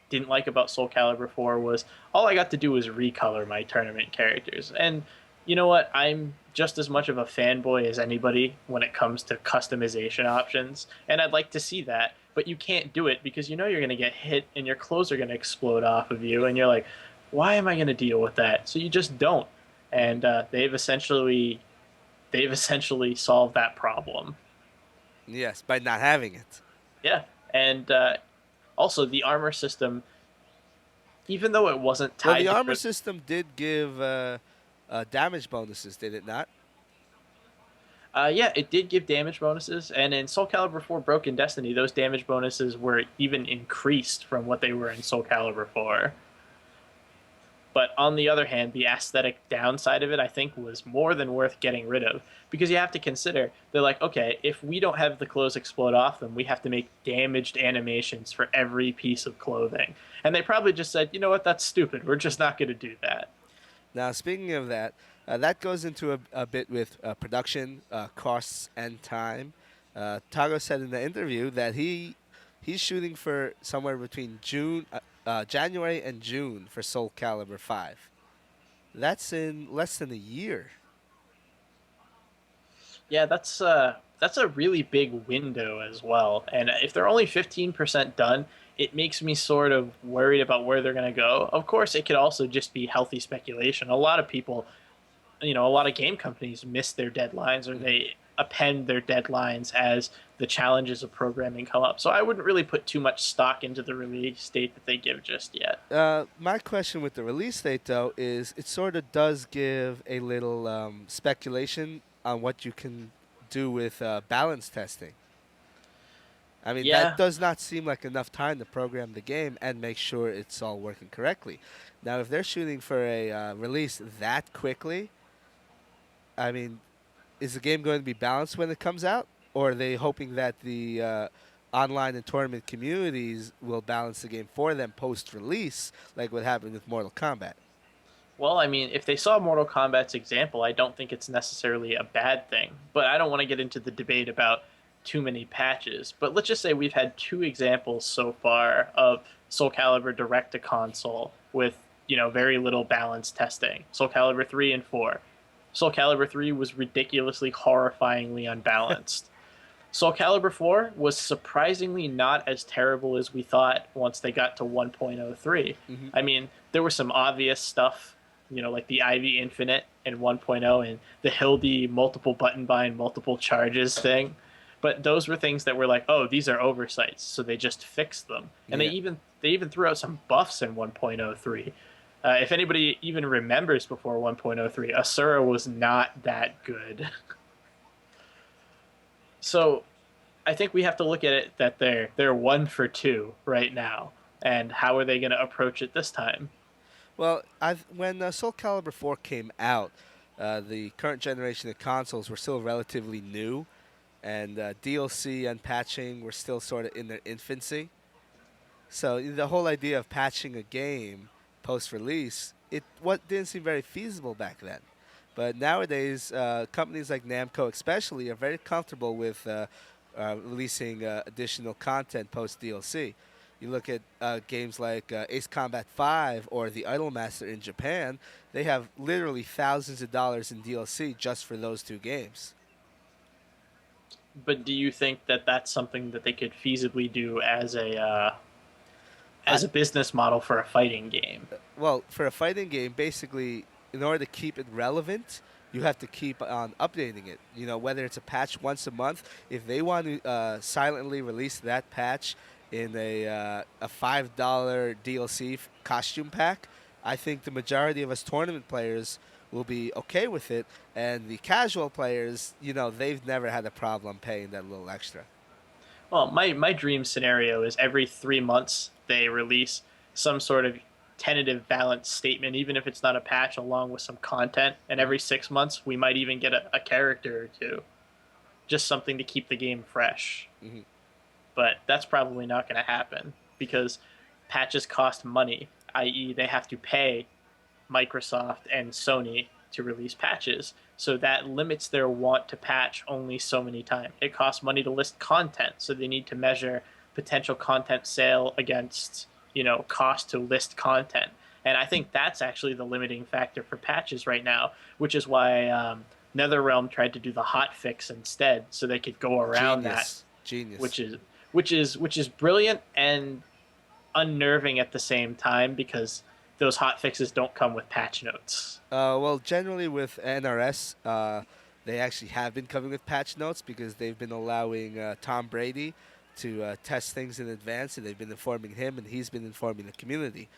Speaker 2: didn't like about Soul Calibur 4 was all I got to do was recolor my tournament characters. And, you know what? I'm just as much of a fanboy as anybody when it comes to customization options, and I'd like to see that. But you can't do it because you know you're going to get hit and your clothes are going to explode off of you, and you're like, why am I going to deal with that? So you just don't, and they've essentially solved that problem.
Speaker 1: Yes, by not having it.
Speaker 2: Yeah, and also the armor system, even though it wasn't
Speaker 1: Well, the
Speaker 2: tied to
Speaker 1: armor system did give damage bonuses, did it not?
Speaker 2: yeah, it did give damage bonuses, and in Soul Calibur 4 Broken Destiny, those damage bonuses were even increased from what they were in Soul Calibur 4. But on the other hand, the aesthetic downside of it, I think, was more than worth getting rid of. Because you have to consider, they're like, okay, if we don't have the clothes explode off them, we have to make damaged animations for every piece of clothing. And they probably just said, you know what, that's stupid. We're just not going to do that.
Speaker 1: Now, speaking of that, that goes into a bit with production costs and time. Tago said in the interview that he's shooting for somewhere between January and June for Soul Calibur 5. That's in less than a year.
Speaker 2: Yeah, that's a really big window as well. And if they're only 15% done, it makes me sort of worried about where they're going to go. Of course, it could also just be healthy speculation. A lot of people, a lot of game companies miss their deadlines or
Speaker 1: Mhm.
Speaker 2: they append their deadlines as the challenges of programming come up. So I wouldn't really put too much stock into the release date that they give just yet.
Speaker 1: My question with the release date, though, is it sort of does give a little speculation on what you can do with balance testing. I mean, that
Speaker 2: Yeah,
Speaker 1: does not seem like enough time to program the game and make sure it's all working correctly. Now, if they're shooting for a release that quickly, I mean, is the game going to be balanced when it comes out? Or are they hoping that the online and tournament communities will balance the game for them post release, like what happened with Mortal Kombat?
Speaker 2: well, I mean, if they saw Mortal Kombat's example, I don't think it's necessarily a bad thing. But I don't want to get into the debate about too many patches. But let's just say we've had two examples so far of Soul Calibur direct to console with, very little balance testing. Soul Calibur 3 and 4. Soul Calibur 3 was ridiculously horrifyingly unbalanced. Soul Calibur 4 was surprisingly not as terrible as we thought once they got to 1.03.
Speaker 1: Hmm.
Speaker 2: I mean, there was some obvious stuff, like the Ivy Infinite in 1.0 and the Hildy multiple button bind, multiple charges thing. But those were things that were like, oh, these are oversights, so they just fixed them. And they
Speaker 1: Yeah.
Speaker 2: even threw out some buffs in 1.03. If anybody even remembers before 1.03, Asura was not that good. So I think we have to look at it that they're 1 for 2 right now, and how are they going to approach it this time?
Speaker 1: Well, when Soul Calibur 4 came out, the current generation of consoles were still relatively new, and DLC and patching were still sort of in their infancy. So the whole idea of patching a game post release, it what didn't seem very feasible back then. But nowadays, companies like Namco, especially, are very comfortable with releasing additional content post DLC. You look at games like Ace Combat 5 or The Idolmaster in Japan, they have literally thousands of dollars in DLC just for those two games.
Speaker 2: But do you think that that's something that they could feasibly do
Speaker 1: I,
Speaker 2: as a business model for a fighting game?
Speaker 1: well, for a fighting game, basically, in order to keep it relevant, you have to keep on updating it. You know, whether it's a patch once a month, if they want to silently release that patch in a $5 DLC costume pack, I think the majority of us tournament players will be okay with it, and the casual players, they've never had a problem paying that little extra.
Speaker 2: Well, my dream scenario is every 3 months they release some sort of tentative balance statement, even if it's not a patch, along with some content. And
Speaker 1: Hmm.
Speaker 2: every 6 months we might even get a character or two, just something to keep the game fresh.
Speaker 1: Hmm.
Speaker 2: But that's probably not going to happen because patches cost money, i.e., they have to pay Microsoft and Sony to release patches. So that limits their want to patch only so many times. It costs money to list content, so they need to measure potential content sale against, cost to list content. And I think that's actually the limiting factor for patches right now, which is why NetherRealm tried to do the hot fix instead, so they could go around that,
Speaker 1: Genius.
Speaker 2: which is brilliant and unnerving at the same time because those hot fixes don't come with patch notes.
Speaker 1: Well, generally with NRS, they actually have been coming with patch notes because they've been allowing Tom Brady to test things in advance, and they've been informing him, and he's been informing the community.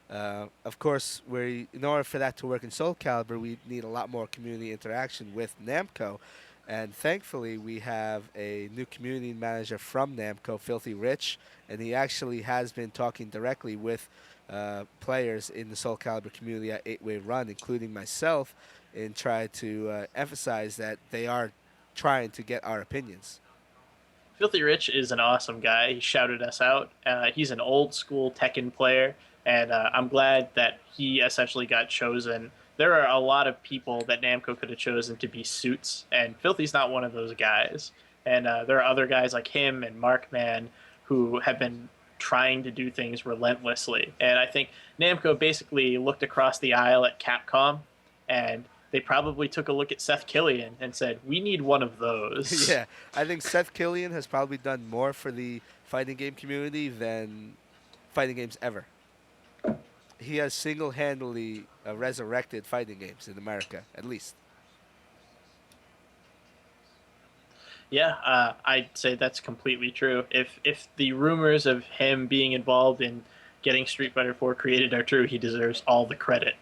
Speaker 1: Of course, in order for that to work in Soul Calibur, we need a lot more community interaction with Namco. And thankfully, we have a new community manager from Namco, Filthy Rich, and he actually has been talking directly with players in the Soul Calibur community at 8-Way Run, including myself, and try to emphasize that they are trying to get our opinions.
Speaker 2: Filthy Rich is an awesome guy. He shouted us out. He's an old school Tekken player, and I'm glad that he essentially got chosen. There are a lot of people that Namco could have chosen to be suits, and Filthy's not one of those guys. And there are other guys like him and Markman who have been trying to do things relentlessly. And I think Namco basically looked across the aisle at Capcom, and they probably took a look at Seth Killian and said, we need one of those.
Speaker 1: Yeah, I think Seth Killian has probably done more for the fighting game community than fighting games ever. He has single-handedly resurrected fighting games in America, at least.
Speaker 2: Yeah, I'd say that's completely true. If the rumors of him being involved in getting Street Fighter 4 created are true, he deserves all the credit.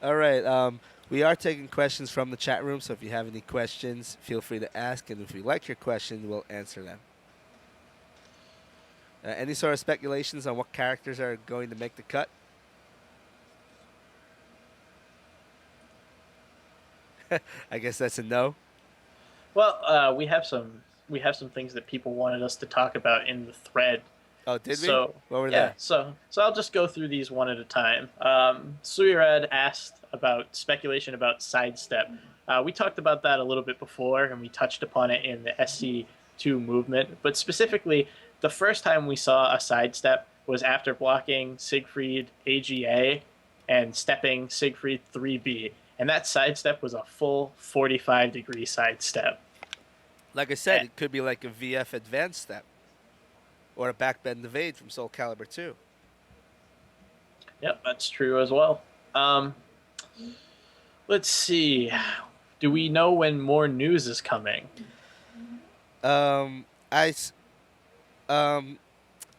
Speaker 1: All right, we are taking questions from the chat room, so if you have any questions, feel free to ask, and if you like your question, we'll answer them. Any sort of speculations on what characters are going to make the cut? I guess that's a no.
Speaker 2: Well, we have some things that people wanted us to talk about in the thread.
Speaker 1: Oh, did we?
Speaker 2: So,
Speaker 1: What were
Speaker 2: yeah,
Speaker 1: they?
Speaker 2: so I'll just go through these one at a time. Suirad asked about speculation about sidestep. We talked about that a little bit before, and we touched upon it in the SC2 movement. But specifically, the first time we saw a sidestep was after blocking Siegfried AGA and stepping Siegfried 3B. And that sidestep was a full 45-degree sidestep.
Speaker 1: Like I said, it could be like a VF advanced step. Or a backbend evade from Soul Calibur 2.
Speaker 2: Yep, that's true as well. Let's see. Do we know when more news is coming?
Speaker 1: I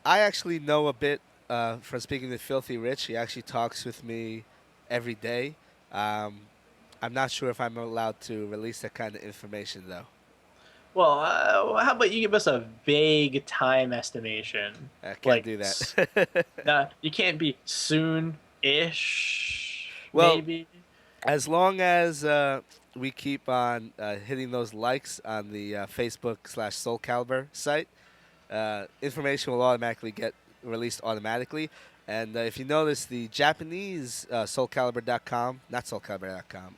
Speaker 1: actually know a bit from speaking with Filthy Rich. He actually talks with me every day. I'm not sure if I'm allowed to release that kind of information, though.
Speaker 2: Well, how about you give us a vague time estimation?
Speaker 1: I can't do that.
Speaker 2: Nah, you can't be soon-ish,
Speaker 1: Well,
Speaker 2: maybe.
Speaker 1: As long as we keep on hitting those likes on the Facebook/Soul Calibur site, information will automatically get released automatically. And if you notice, the Japanese Soulcalibur.com, not Soulcalibur.com,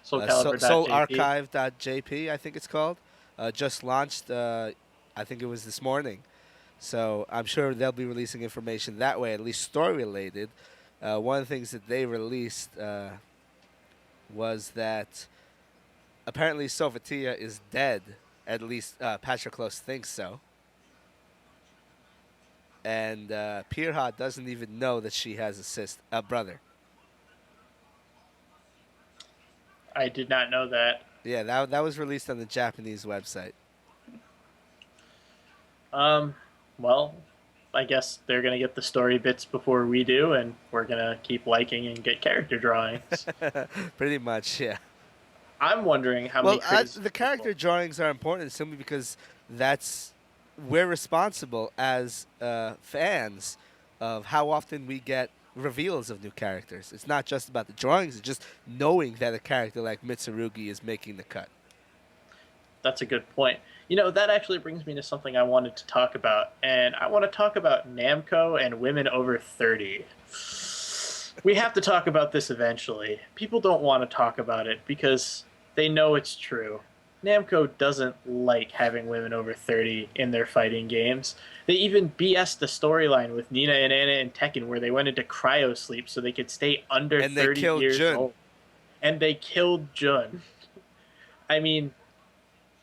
Speaker 2: Soulcalibur.jp.
Speaker 1: Soularchive.jp, I think it's called, just launched, I think it was this morning. So I'm sure they'll be releasing information that way, at least story-related. One of the things that they released was that apparently Sovatia is dead. At least Patroclus thinks so. And Pirha doesn't even know that she has a brother.
Speaker 2: I did not know that.
Speaker 1: Yeah, that was released on the Japanese website.
Speaker 2: Well, I guess they're going to get the story bits before we do, and we're going to keep liking and get character drawings.
Speaker 1: Pretty much, yeah.
Speaker 2: I'm wondering how many
Speaker 1: the character drawings are important simply because we're responsible as fans of how often we get reveals of new characters. It's not just about the drawings, it's just knowing that a character like Mitsurugi is making the cut.
Speaker 2: That's a good point. You know, that actually brings me to something I wanted to talk about, and I want to talk about Namco and women over 30. We have to talk about this eventually. People don't want to talk about it because they know it's true. Namco doesn't like having women over 30 in their fighting games. They even BS the storyline with Nina and Anna and Tekken where they went into cryo sleep so they could stay under
Speaker 1: And they
Speaker 2: 30
Speaker 1: killed
Speaker 2: years
Speaker 1: Jun.
Speaker 2: old. And they killed Jun. I mean,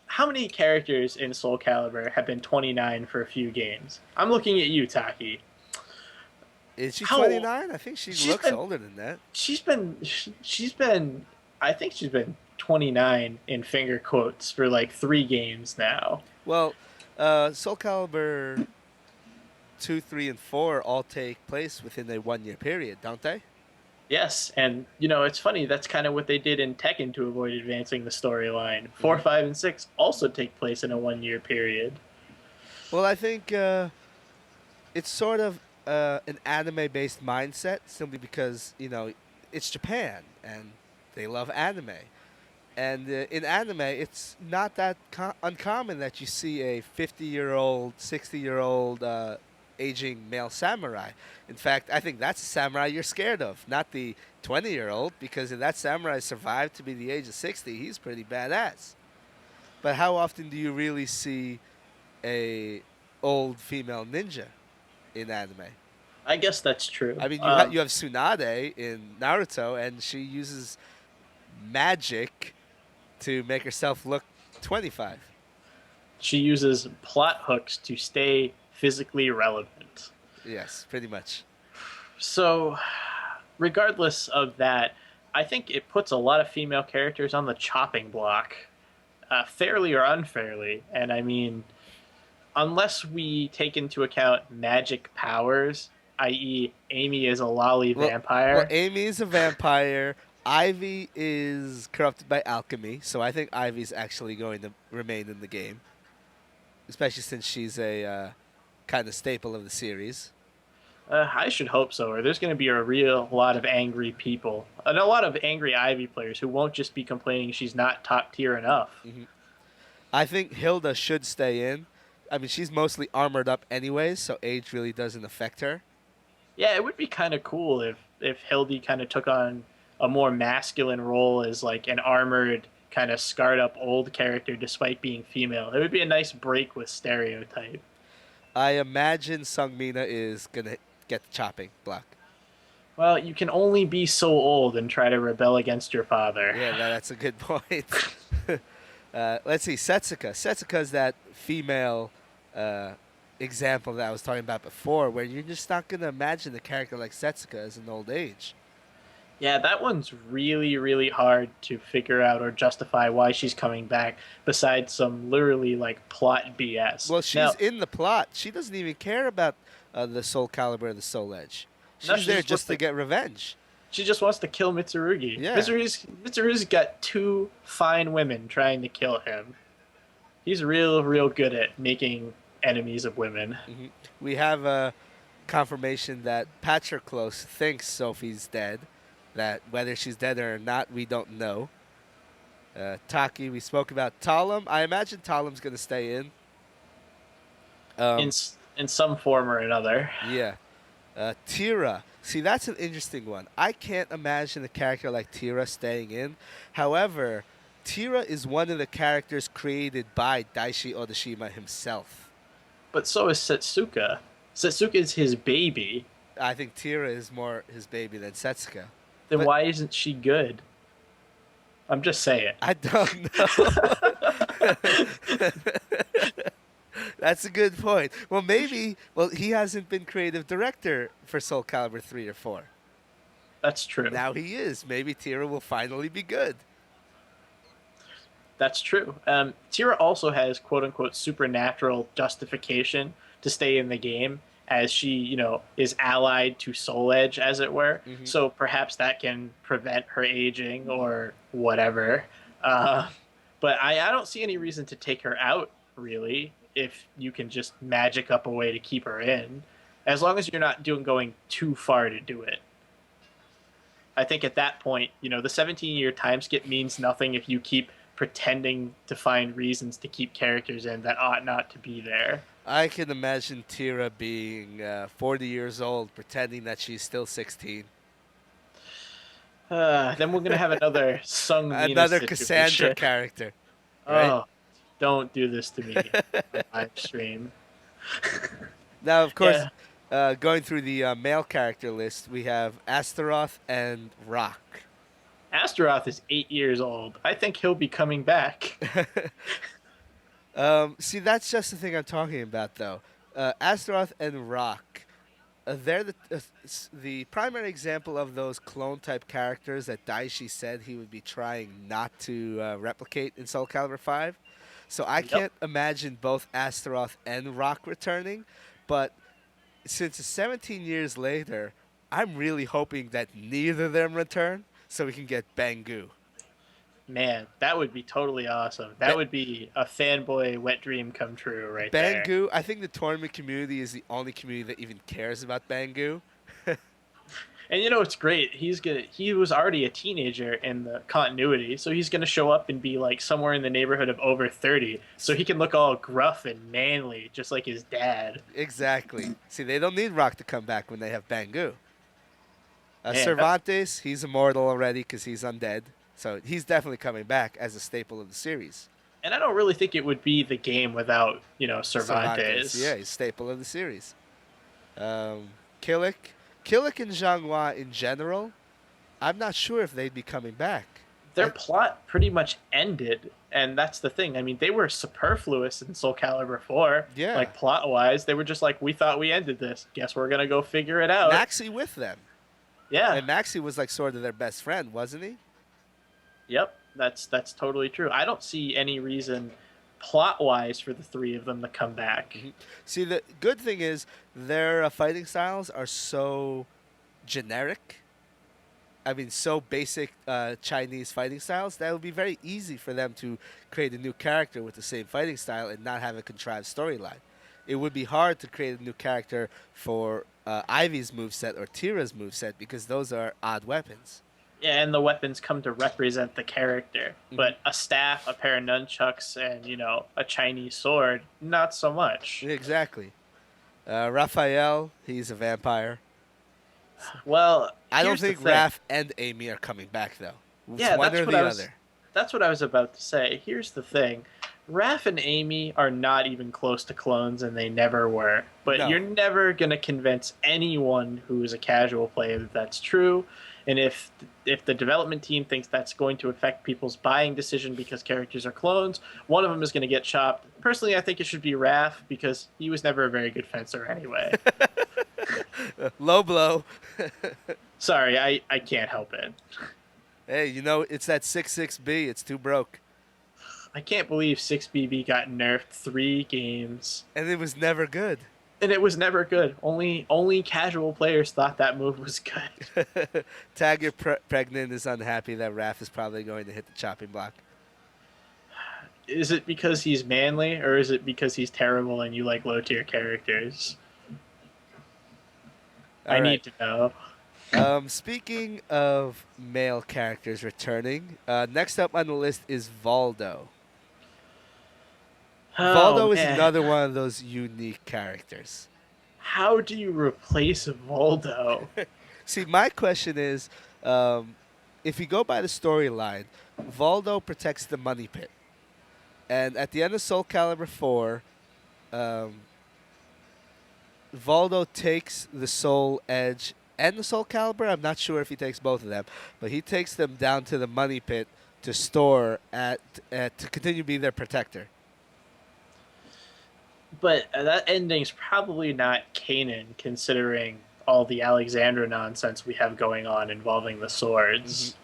Speaker 2: how many characters in Soul Calibur have been 29 for a few games? I'm looking at you, Taki.
Speaker 1: Is she
Speaker 2: How
Speaker 1: 29? I think she
Speaker 2: she's
Speaker 1: looks
Speaker 2: been
Speaker 1: older than that.
Speaker 2: she's been I think she's been 29 in finger quotes for like 3 games now.
Speaker 1: Well, Soul Calibur 2, 3, and 4 all take place within a 1-year period, don't they?
Speaker 2: Yes, and it's funny. That's kind of what they did in Tekken to avoid advancing the storyline. 4,
Speaker 1: Mhm.
Speaker 2: 5, and 6 also take place in a 1-year period.
Speaker 1: Well, I think it's sort of an anime-based mindset, simply because it's Japan and they love anime. And in anime, it's not that uncommon that you see a 50-year-old, 60-year-old aging male samurai. In fact, I think that's a samurai you're scared of, not the 20-year-old, because if that samurai survived to be the age of 60, he's pretty badass. But how often do you really see a old female ninja in anime?
Speaker 2: I guess that's true.
Speaker 1: I mean, you have Tsunade in Naruto, and she uses magic to make herself look 25.
Speaker 2: She uses plot hooks to stay physically relevant.
Speaker 1: Yes, pretty much.
Speaker 2: So, regardless of that, I think it puts a lot of female characters on the chopping block, fairly or unfairly. And I mean, unless we take into account magic powers, i.e., Amy is a lolly
Speaker 1: Well,
Speaker 2: vampire.
Speaker 1: Amy is a vampire. Ivy is corrupted by alchemy, so I think Ivy's actually going to remain in the game, especially since she's a kind of staple of the series.
Speaker 2: I should hope so, or there's going to be a real lot of angry people. And a lot of angry Ivy players who won't just be complaining she's not top tier enough.
Speaker 1: Hmm. I think Hilda should stay in. I mean, she's mostly armored up anyways, so age really doesn't affect her.
Speaker 2: Yeah, it would be kind of cool if Hildy kind of took on a more masculine role as like an armored, kind of scarred up old character despite being female. It would be a nice break with stereotype.
Speaker 1: I imagine Sungmina is going to get the chopping block.
Speaker 2: Well, you can only be so old and try to rebel against your father.
Speaker 1: Yeah, that's a good point. Let's see, Setsuka. Setsuka is that female example that I was talking about before, where you're just not going to imagine a character like Setsuka as an old age.
Speaker 2: Yeah, that one's really, really hard to figure out or justify why she's coming back, besides some literally like plot BS.
Speaker 1: Well, she's
Speaker 2: Now,
Speaker 1: in the plot. She doesn't even care about the Soul Calibur or the Soul Edge.
Speaker 2: No,
Speaker 1: She's
Speaker 2: she
Speaker 1: there
Speaker 2: just
Speaker 1: just
Speaker 2: wants
Speaker 1: to
Speaker 2: to-
Speaker 1: get revenge.
Speaker 2: she just wants to kill Mitsurugi.
Speaker 1: Yeah.
Speaker 2: Mitsurugi's got 2 fine women trying to kill him. He's real, real good at making enemies of women.
Speaker 1: Hmm. We have a confirmation that Patroclus thinks Sophie's dead. That whether she's dead or not, we don't know. Taki, we spoke about Talim. I imagine Talim's going to stay in.
Speaker 2: In some form or another.
Speaker 1: Yeah. Tira. See, that's an interesting one. I can't imagine a character like Tira staying in. However, Tira is one of the characters created by Daishi Odashima himself.
Speaker 2: But so is Setsuka. Setsuka is his baby.
Speaker 1: I think Tira is more his baby than Setsuka.
Speaker 2: Then
Speaker 1: But-
Speaker 2: why isn't she good? I'm just saying.
Speaker 1: I don't know. That's a good point. Well, maybe. Well, he hasn't been creative director for Soul Calibur 3 or 4.
Speaker 2: That's true.
Speaker 1: Now he is. Maybe Tira will finally be good.
Speaker 2: That's true. Tira also has quote unquote supernatural justification to stay in the game, as she, is allied to Soul Edge, as it were.
Speaker 1: Mhm.
Speaker 2: So perhaps that can prevent her aging or whatever. But I don't see any reason to take her out, really, if you can just magic up a way to keep her in. As long as you're not going too far to do it. I think at that point, the 17-year time skip means nothing if you keep pretending to find reasons to keep characters in that ought not to be there.
Speaker 1: I can imagine Tira being 40 years old, pretending that she's still 16.
Speaker 2: Then we're going to have another Sung Mina
Speaker 1: Another
Speaker 2: situation.
Speaker 1: Cassandra character. right?
Speaker 2: Oh, don't do this to me on live stream.
Speaker 1: Now, of course,
Speaker 2: Yeah,
Speaker 1: going through the male character list, we have Astaroth and Rock.
Speaker 2: Astaroth is 8 years old. I think he'll be coming back.
Speaker 1: See, that's just the thing I'm talking about, though. Astaroth and Rock, they're the primary example of those clone type characters that Daishi said he would be trying not to replicate in Soul Calibur 5. So I
Speaker 2: Yep.
Speaker 1: can't imagine both Astaroth and Rock returning, but since it's 17 years later, I'm really hoping that neither of them return so we can get Bangu.
Speaker 2: Man, that would be totally awesome. That
Speaker 1: Ba-
Speaker 2: would be a fanboy wet dream come true right there.
Speaker 1: Bangu, I think the tournament community is the only community that even cares about Bangu.
Speaker 2: And you know what's great? He was already a teenager in the continuity, so he's gonna show up and be like somewhere in the neighborhood of over 30. So he can look all gruff and manly, just like his dad.
Speaker 1: Exactly. See, they don't need Rock to come back when they have Bangu.
Speaker 2: Man,
Speaker 1: Cervantes, he's immortal already because he's undead. So he's definitely coming back as a staple of the series.
Speaker 2: And I don't really think it would be the game without, Cervantes.
Speaker 1: Yeah, he's staple of the series. Killick. Killick and Zhanghua in general, I'm not sure if they'd be coming back.
Speaker 2: Their plot pretty much ended, and that's the thing. I mean, they were superfluous in Soul Calibur 4.
Speaker 1: Yeah.
Speaker 2: Like, plot-wise, they were just like, we thought we ended this. Guess we're gonna go figure it out.
Speaker 1: Maxi with them.
Speaker 2: Yeah.
Speaker 1: And Maxi was like sort of their best friend, wasn't he?
Speaker 2: Yep, that's totally true. I don't see any reason plot-wise for the three of them to come back.
Speaker 1: See, the good thing is their fighting styles are so generic. I mean, so basic Chinese fighting styles that it would be very easy for them to create a new character with the same fighting style and not have a contrived storyline. It would be hard to create a new character for Ivy's moveset or Tira's moveset because those are odd weapons.
Speaker 2: Yeah, and the weapons come to represent the character. But a staff, a pair of nunchucks, and, a Chinese sword, not so much.
Speaker 1: Exactly. Raphael, he's a vampire.
Speaker 2: Well,
Speaker 1: I don't
Speaker 2: here's the
Speaker 1: think
Speaker 2: thing.
Speaker 1: Raph and Amy are coming back, though. It's
Speaker 2: Yeah,
Speaker 1: one
Speaker 2: that's
Speaker 1: or
Speaker 2: what
Speaker 1: the
Speaker 2: I was.
Speaker 1: other.
Speaker 2: That's what I was about to say. Here's the thing. Raph and Amy are not even close to clones, and they never were. But
Speaker 1: No.
Speaker 2: you're never going to convince anyone who is a casual player that that's true. And if the development team thinks that's going to affect people's buying decision because characters are clones, one of them is going to get chopped. Personally, I think it should be Raph because he was never a very good fencer anyway.
Speaker 1: Low blow.
Speaker 2: Sorry, I can't help it.
Speaker 1: Hey, it's that 6-6B. It's too broke.
Speaker 2: I can't believe 6BB got nerfed 3 games.
Speaker 1: And it was never good.
Speaker 2: And it was never good. Only casual players thought that move was good.
Speaker 1: Tag Your Pregnant is unhappy that Raph is probably going to hit the chopping block.
Speaker 2: Is it because he's manly, or is it because he's terrible and you like low-tier characters? I need to know.
Speaker 1: Speaking of male characters returning, next up on the list is Voldo. Voldo is
Speaker 2: man.
Speaker 1: another one of those unique characters.
Speaker 2: How do you replace Voldo?
Speaker 1: See, my question is, if you go by the storyline, Voldo protects the money pit. And at the end of Soul Calibur 4, Voldo takes the Soul Edge and the Soul Calibur. I'm not sure if he takes both of them, but he takes them down to the money pit to store to continue to be their protector.
Speaker 2: But that ending's probably not canon, considering all the Alexandra nonsense we have going on involving the swords.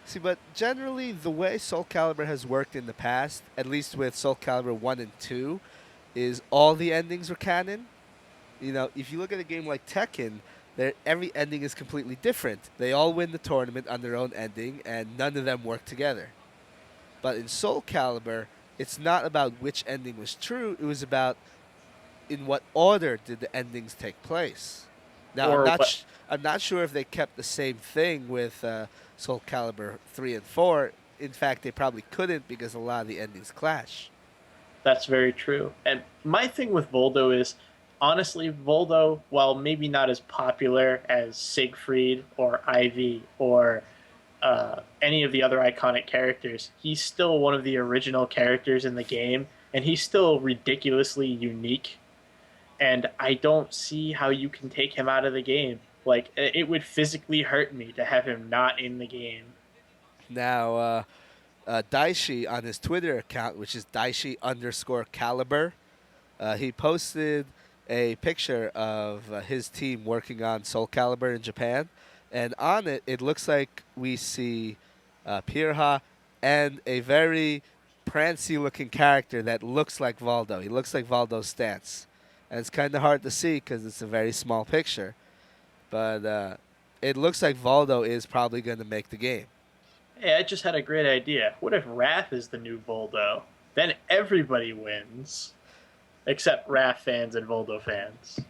Speaker 1: See, but generally, the way Soul Calibur has worked in the past, at least with Soul Calibur 1 and 2, is all the endings were canon. If you look at a game like Tekken, every ending is completely different. They all win the tournament on their own ending, and none of them work together. But in Soul Calibur, it's not about which ending was true. It was about in what order did the endings take place. Now, I'm not sure if they kept the same thing with Soul Calibur 3 and 4. In fact, they probably couldn't because a lot of the endings clash.
Speaker 2: That's very true. And my thing with Voldo is, honestly, Voldo, while maybe not as popular as Siegfried or Ivy or any of the other iconic characters, he's still one of the original characters in the game, and he's still ridiculously unique. And I don't see how you can take him out of the game. Like, it would physically hurt me to have him not in the game.
Speaker 1: Now, Daishi on his Twitter account, which is Daishi_Calibur, he posted a picture of his team working on Soulcalibur in Japan, and on it, it looks like we see Pirha and a very prancy-looking character that looks like Valdo. He looks like Valdo's stance, and it's kind of hard to see because it's a very small picture, but it looks like Valdo is probably going to make the game.
Speaker 2: Hey, I just had a great idea. What if Raph is the new Voldo? Then everybody wins. Except Raph fans and Voldo fans.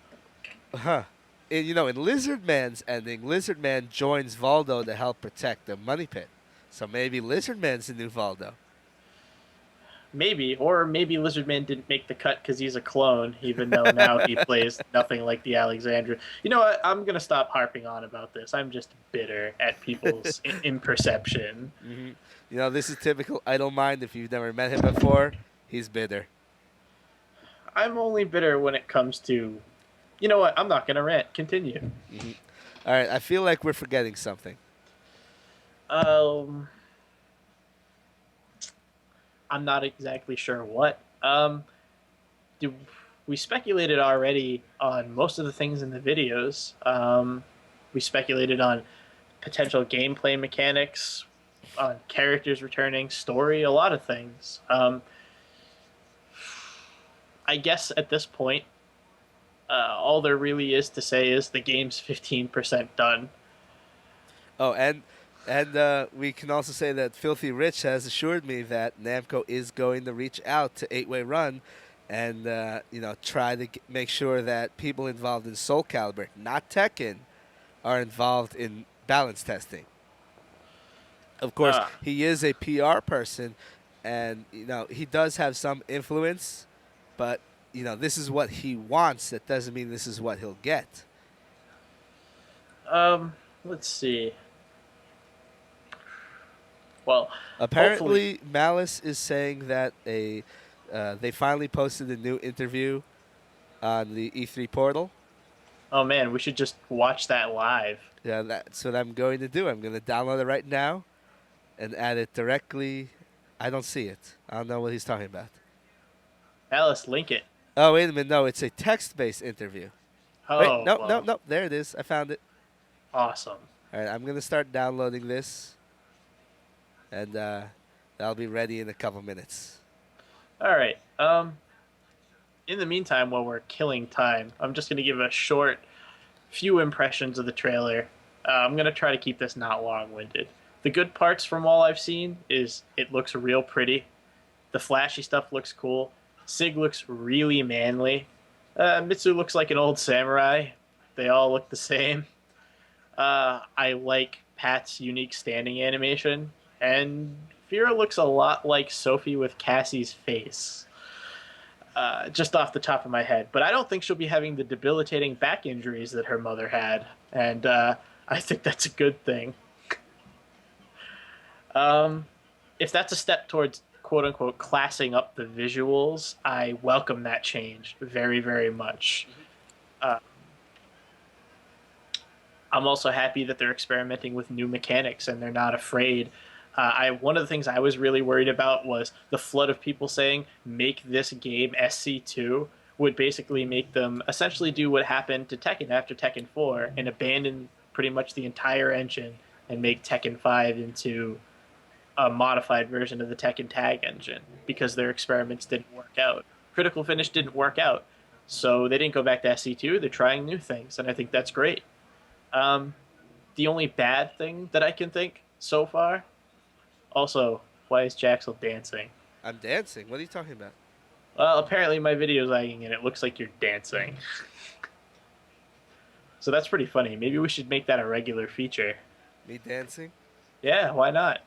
Speaker 1: Huh. And, in Lizard Man's ending, Lizard Man joins Valdo to help protect the money pit. So maybe Lizard Man's the new Valdo.
Speaker 2: Maybe, or maybe Lizardman didn't make the cut because he's a clone, even though now he plays nothing like the Alexandra. You know what? I'm going to stop harping on about this. I'm just bitter at people's imperception.
Speaker 1: Mm-hmm. This is typical Idle Mind. If you've never met him before, he's bitter.
Speaker 2: I'm only bitter when it comes to... You know what? I'm not going to rant. Continue.
Speaker 1: Mm-hmm. All right, I feel like we're forgetting something.
Speaker 2: I'm not exactly sure what. We speculated already on most of the things in the videos. We speculated on potential gameplay mechanics, on characters returning, story, a lot of things. I guess at this point, all there really is to say is the game's 15% done.
Speaker 1: Oh, and we can also say that Filthy Rich has assured me that Namco is going to reach out to 8-Way Run and, try to make sure that people involved in Soulcalibur, not Tekken, are involved in balance testing. Of course, he is a PR person, and, he does have some influence, but, this is what he wants. That doesn't mean this is what he'll get.
Speaker 2: Let's see. Well,
Speaker 1: apparently, Malice is saying that they finally posted a new interview on the E3 portal.
Speaker 2: Oh man, we should just watch that live.
Speaker 1: Yeah, that's what I'm going to do. I'm going to download it right now and add it directly. I don't see it. I don't know what he's talking about.
Speaker 2: Alice, link it.
Speaker 1: Oh, wait a minute. No, it's a text-based interview.
Speaker 2: Oh,
Speaker 1: wait, no. There it is. I found it.
Speaker 2: Awesome.
Speaker 1: All right, I'm going to start downloading this. And that'll be ready in a couple minutes.
Speaker 2: All right. In the meantime, while we're killing time, I'm just going to give a short few impressions of the trailer. I'm going to try to keep this not long-winded. The good parts from all I've seen is it looks real pretty. The flashy stuff looks cool. Sig looks really manly. Mitsu looks like an old samurai. They all look the same. I like Pat's unique standing animation. And Fira looks a lot like Sophie with Cassie's face. Just off the top of my head. But I don't think she'll be having the debilitating back injuries that her mother had. And I think that's a good thing. If that's a step towards quote-unquote classing up the visuals, I welcome that change very, very much. I'm also happy that they're experimenting with new mechanics and they're not afraid. One of the things I was really worried about was the flood of people saying, make this game SC2, would basically make them essentially do what happened to Tekken after Tekken 4 and abandon pretty much the entire engine and make Tekken 5 into a modified version of the Tekken Tag engine because their experiments didn't work out. Critical Finish didn't work out, so they didn't go back to SC2. They're trying new things, and I think that's great. The only bad thing that I can think so far... Also, why is Jaxel dancing?
Speaker 1: I'm dancing? What are you talking about?
Speaker 2: Well, apparently my video's lagging and it looks like you're dancing. So that's pretty funny. Maybe we should make that a regular feature.
Speaker 1: Me dancing?
Speaker 2: Yeah, why not?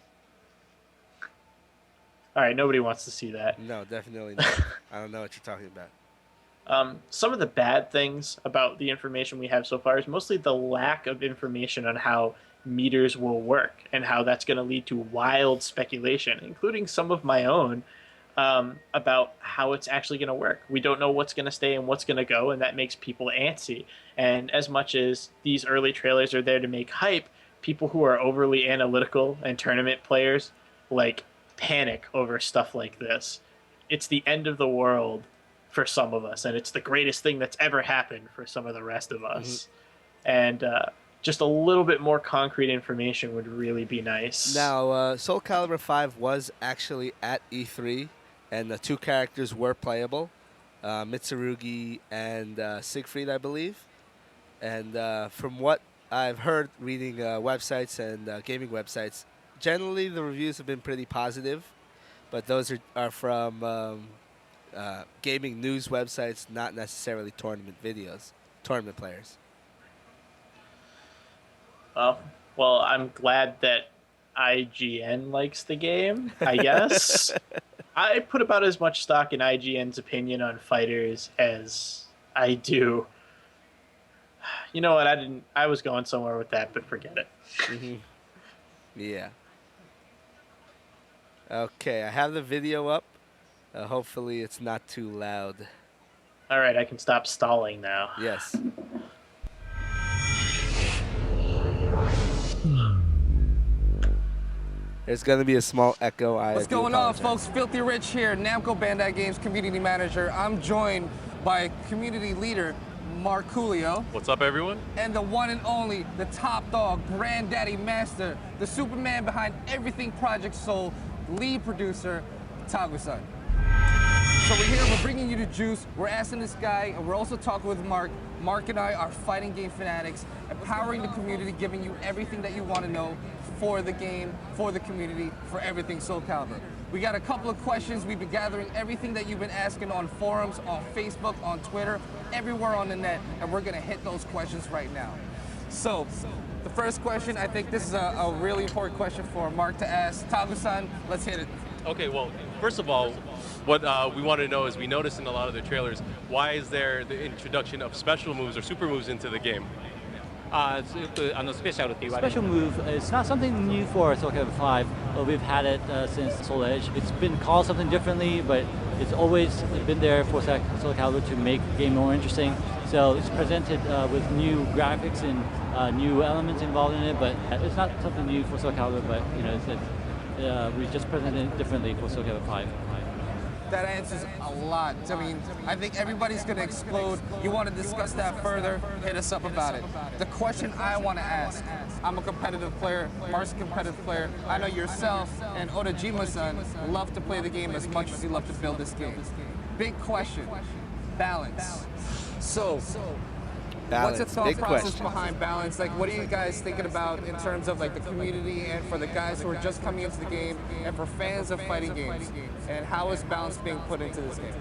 Speaker 2: Alright, nobody wants to see that.
Speaker 1: No, definitely not. I don't know what you're talking about.
Speaker 2: Some of the bad things about the information we have so far is mostly the lack of information on how meters will work and how that's going to lead to wild speculation, including some of my own, about how it's actually going to work. We don't know what's going to stay and what's going to go, and that makes people antsy. And as much as these early trailers are there to make hype, people who are overly analytical and tournament players like panic over stuff like this. It's the end of the world for some of us, and it's the greatest thing that's ever happened for some of the rest of us. And just a little bit more concrete information would really be nice.
Speaker 1: Now, Soulcalibur 5 was actually at E3, and the 2 characters were playable, Mitsurugi and Siegfried, I believe. And from what I've heard reading websites and gaming websites, generally the reviews have been pretty positive, but those are from gaming news websites, not necessarily tournament players.
Speaker 2: Well, I'm glad that IGN likes the game, I guess. I put about as much stock in IGN's opinion on fighters as I do. You know what? I was going somewhere with that, but forget it.
Speaker 1: Yeah. Okay, I have the video up. Hopefully it's not too loud.
Speaker 2: All right, I can stop stalling now.
Speaker 1: Yes. There's going to be a small echo.
Speaker 5: What's going on, folks? Filthy Rich here, Namco Bandai Games Community Manager. I'm joined by community leader, Mark Coolio.
Speaker 6: What's up, everyone?
Speaker 5: And the one and only, the top dog, granddaddy master, the Superman behind everything Project Soul, lead producer, Tagan. So we're here, we're bringing you the juice, we're asking this guy, and we're also talking with Mark. Mark and I are fighting game fanatics, empowering the community, giving you everything that you want to know for the game, for the community, for everything Soulcalibur. We got a couple of questions. We've been gathering everything that you've been asking on forums, on Facebook, on Twitter, everywhere on the net, and we're going to hit those questions right now. So, the first question, I think this is a really important question for Mark to ask. Tagu-san, let's hit it.
Speaker 6: Okay, well, first of all, what we want to know is we noticed in a lot of the trailers, why is there the introduction of special moves or super moves into the game?
Speaker 4: Special move is not something new for Soulcalibur 5, but we've had it since Soul Edge. It's been called something differently, but it's always been there for Soulcalibur to make the game more interesting. So it's presented with new graphics and new elements involved in it, but it's not something new for Soulcalibur, but you know, we just presented it differently for Soulcalibur 5.
Speaker 5: That answers a lot. I mean, I think everybody's going to explode. You want to discuss that further, hit us up about it. The question I want to ask, I'm a competitive player, Mark's a competitive player. I know yourself and Odajima-san love to play the game as much as you love to build this game. Big question, balance. So, what's the thought process behind balance? Like, what are you guys thinking about in terms of like the community and for the guys who are just coming into the game and for fans of fighting games? And how is balance being put into this game?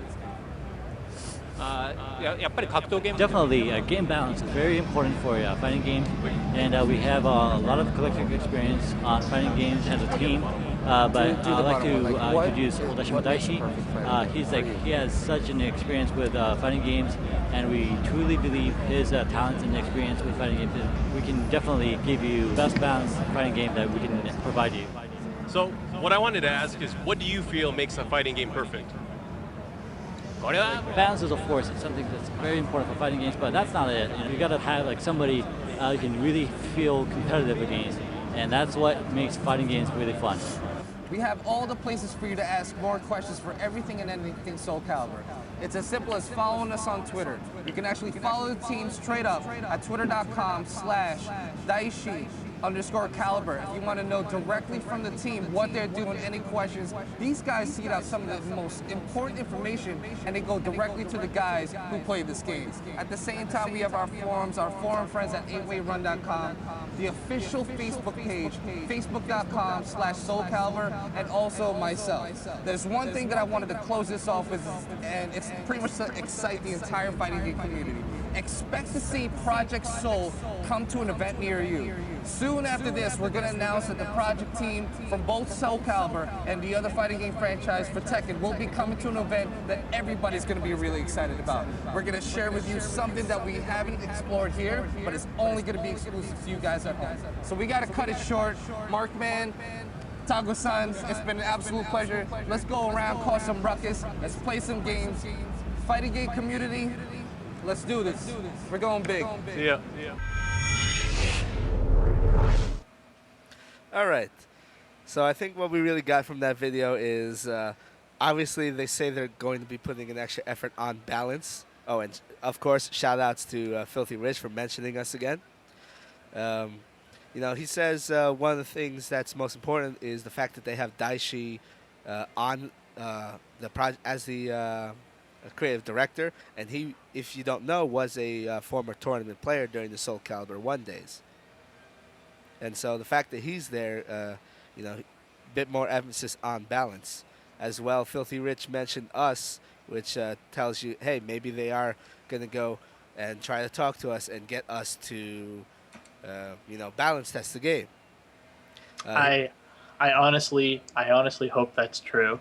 Speaker 4: Definitely, game balance is very important for fighting games, and we have a lot of collective experience on fighting games as a team. But I'd like to introduce Odashima Daishi. He has such an experience with fighting games, and we truly believe his talents and experience with fighting games. We can definitely give you the best balanced fighting game that we can provide you.
Speaker 6: So, what I wanted to ask is, what do you feel makes a fighting game perfect?
Speaker 4: Balance is, of course, something that's very important for fighting games, but that's not it. You got to have like somebody you can really feel competitive against, and that's what makes fighting games really fun.
Speaker 5: We have all the places for you to ask more questions for everything and anything Soulcalibur. It's as simple as following us on Twitter. You can actually follow the team straight up at twitter.com/Daishi_Calibur. If you want to know directly from the team what they're doing, any questions, these guys seed out some of the most important information and they go directly to the guys who play this game. At the same time, we have our forums, our forum friends at 8wayrun.com, the official Facebook page, facebook.com/Soulcalibur, and also myself. There's one thing that I wanted to close this off with, and it's pretty much to excite the entire fighting game community. Expect to see Project Soul come to an event near you. Soon after this, we're going to announce that the project team from both Soulcalibur and the other fighting game franchise for Tekken will be coming to an event that everybody's going to be really excited about. We're going to share with you something that we haven't explored here, but it's only going to be exclusive to you guys guys at home. So we gotta cut it short. Markman, Tago-san, it's been an absolute pleasure. Let's go around, cause some ruckus. Let's play some games. Fighting game community, let's do this. We're going big.
Speaker 6: Yeah.
Speaker 1: All right. So I think what we really got from that video is obviously they say they're going to be putting an extra effort on balance. Oh, and of course, shout outs to Filthy Rich for mentioning us again. He says one of the things that's most important is the fact that they have Daishi on the project as the creative director, and he, if you don't know, was a former tournament player during the Soulcalibur 1 days. And so the fact that he's there, a bit more emphasis on balance. As well, Filthy Rich mentioned us, which tells you, hey, maybe they are going to go and try to talk to us and get us to, balance test the game.
Speaker 2: I honestly hope that's true.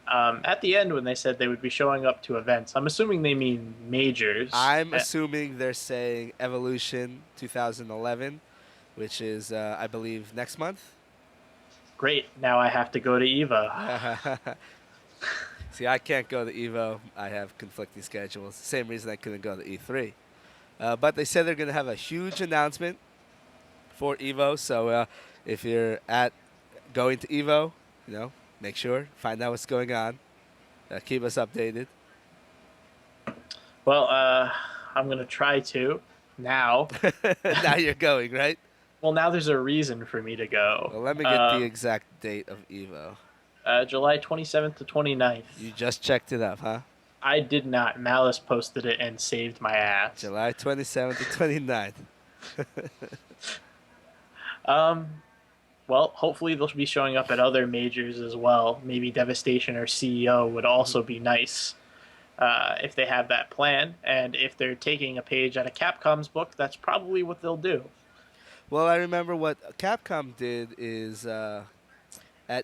Speaker 2: At the end, when they said they would be showing up to events, I'm assuming they mean majors.
Speaker 1: I'm assuming they're saying Evolution 2011, which is, I believe, next month.
Speaker 2: Great. Now I have to go to EVO.
Speaker 1: See, I can't go to EVO. I have conflicting schedules. Same reason I couldn't go to E3. But they said they're going to have a huge announcement for EVO. So if you're going to EVO, make sure, find out what's going on. Keep us updated.
Speaker 2: Well, I'm going to try to now.
Speaker 1: Now you're going, right?
Speaker 2: Well, now there's a reason for me to go.
Speaker 1: Well, let me get the exact date of EVO.
Speaker 2: July 27th to 29th.
Speaker 1: You just checked it up, huh?
Speaker 2: I did not. Malice posted it and saved my ass.
Speaker 1: July 27th to 29th.
Speaker 2: Well, hopefully they'll be showing up at other majors as well. Maybe Devastation or CEO would also be nice if they have that plan. And if they're taking a page out of Capcom's book, that's probably what they'll do.
Speaker 1: Well, I remember what Capcom did is at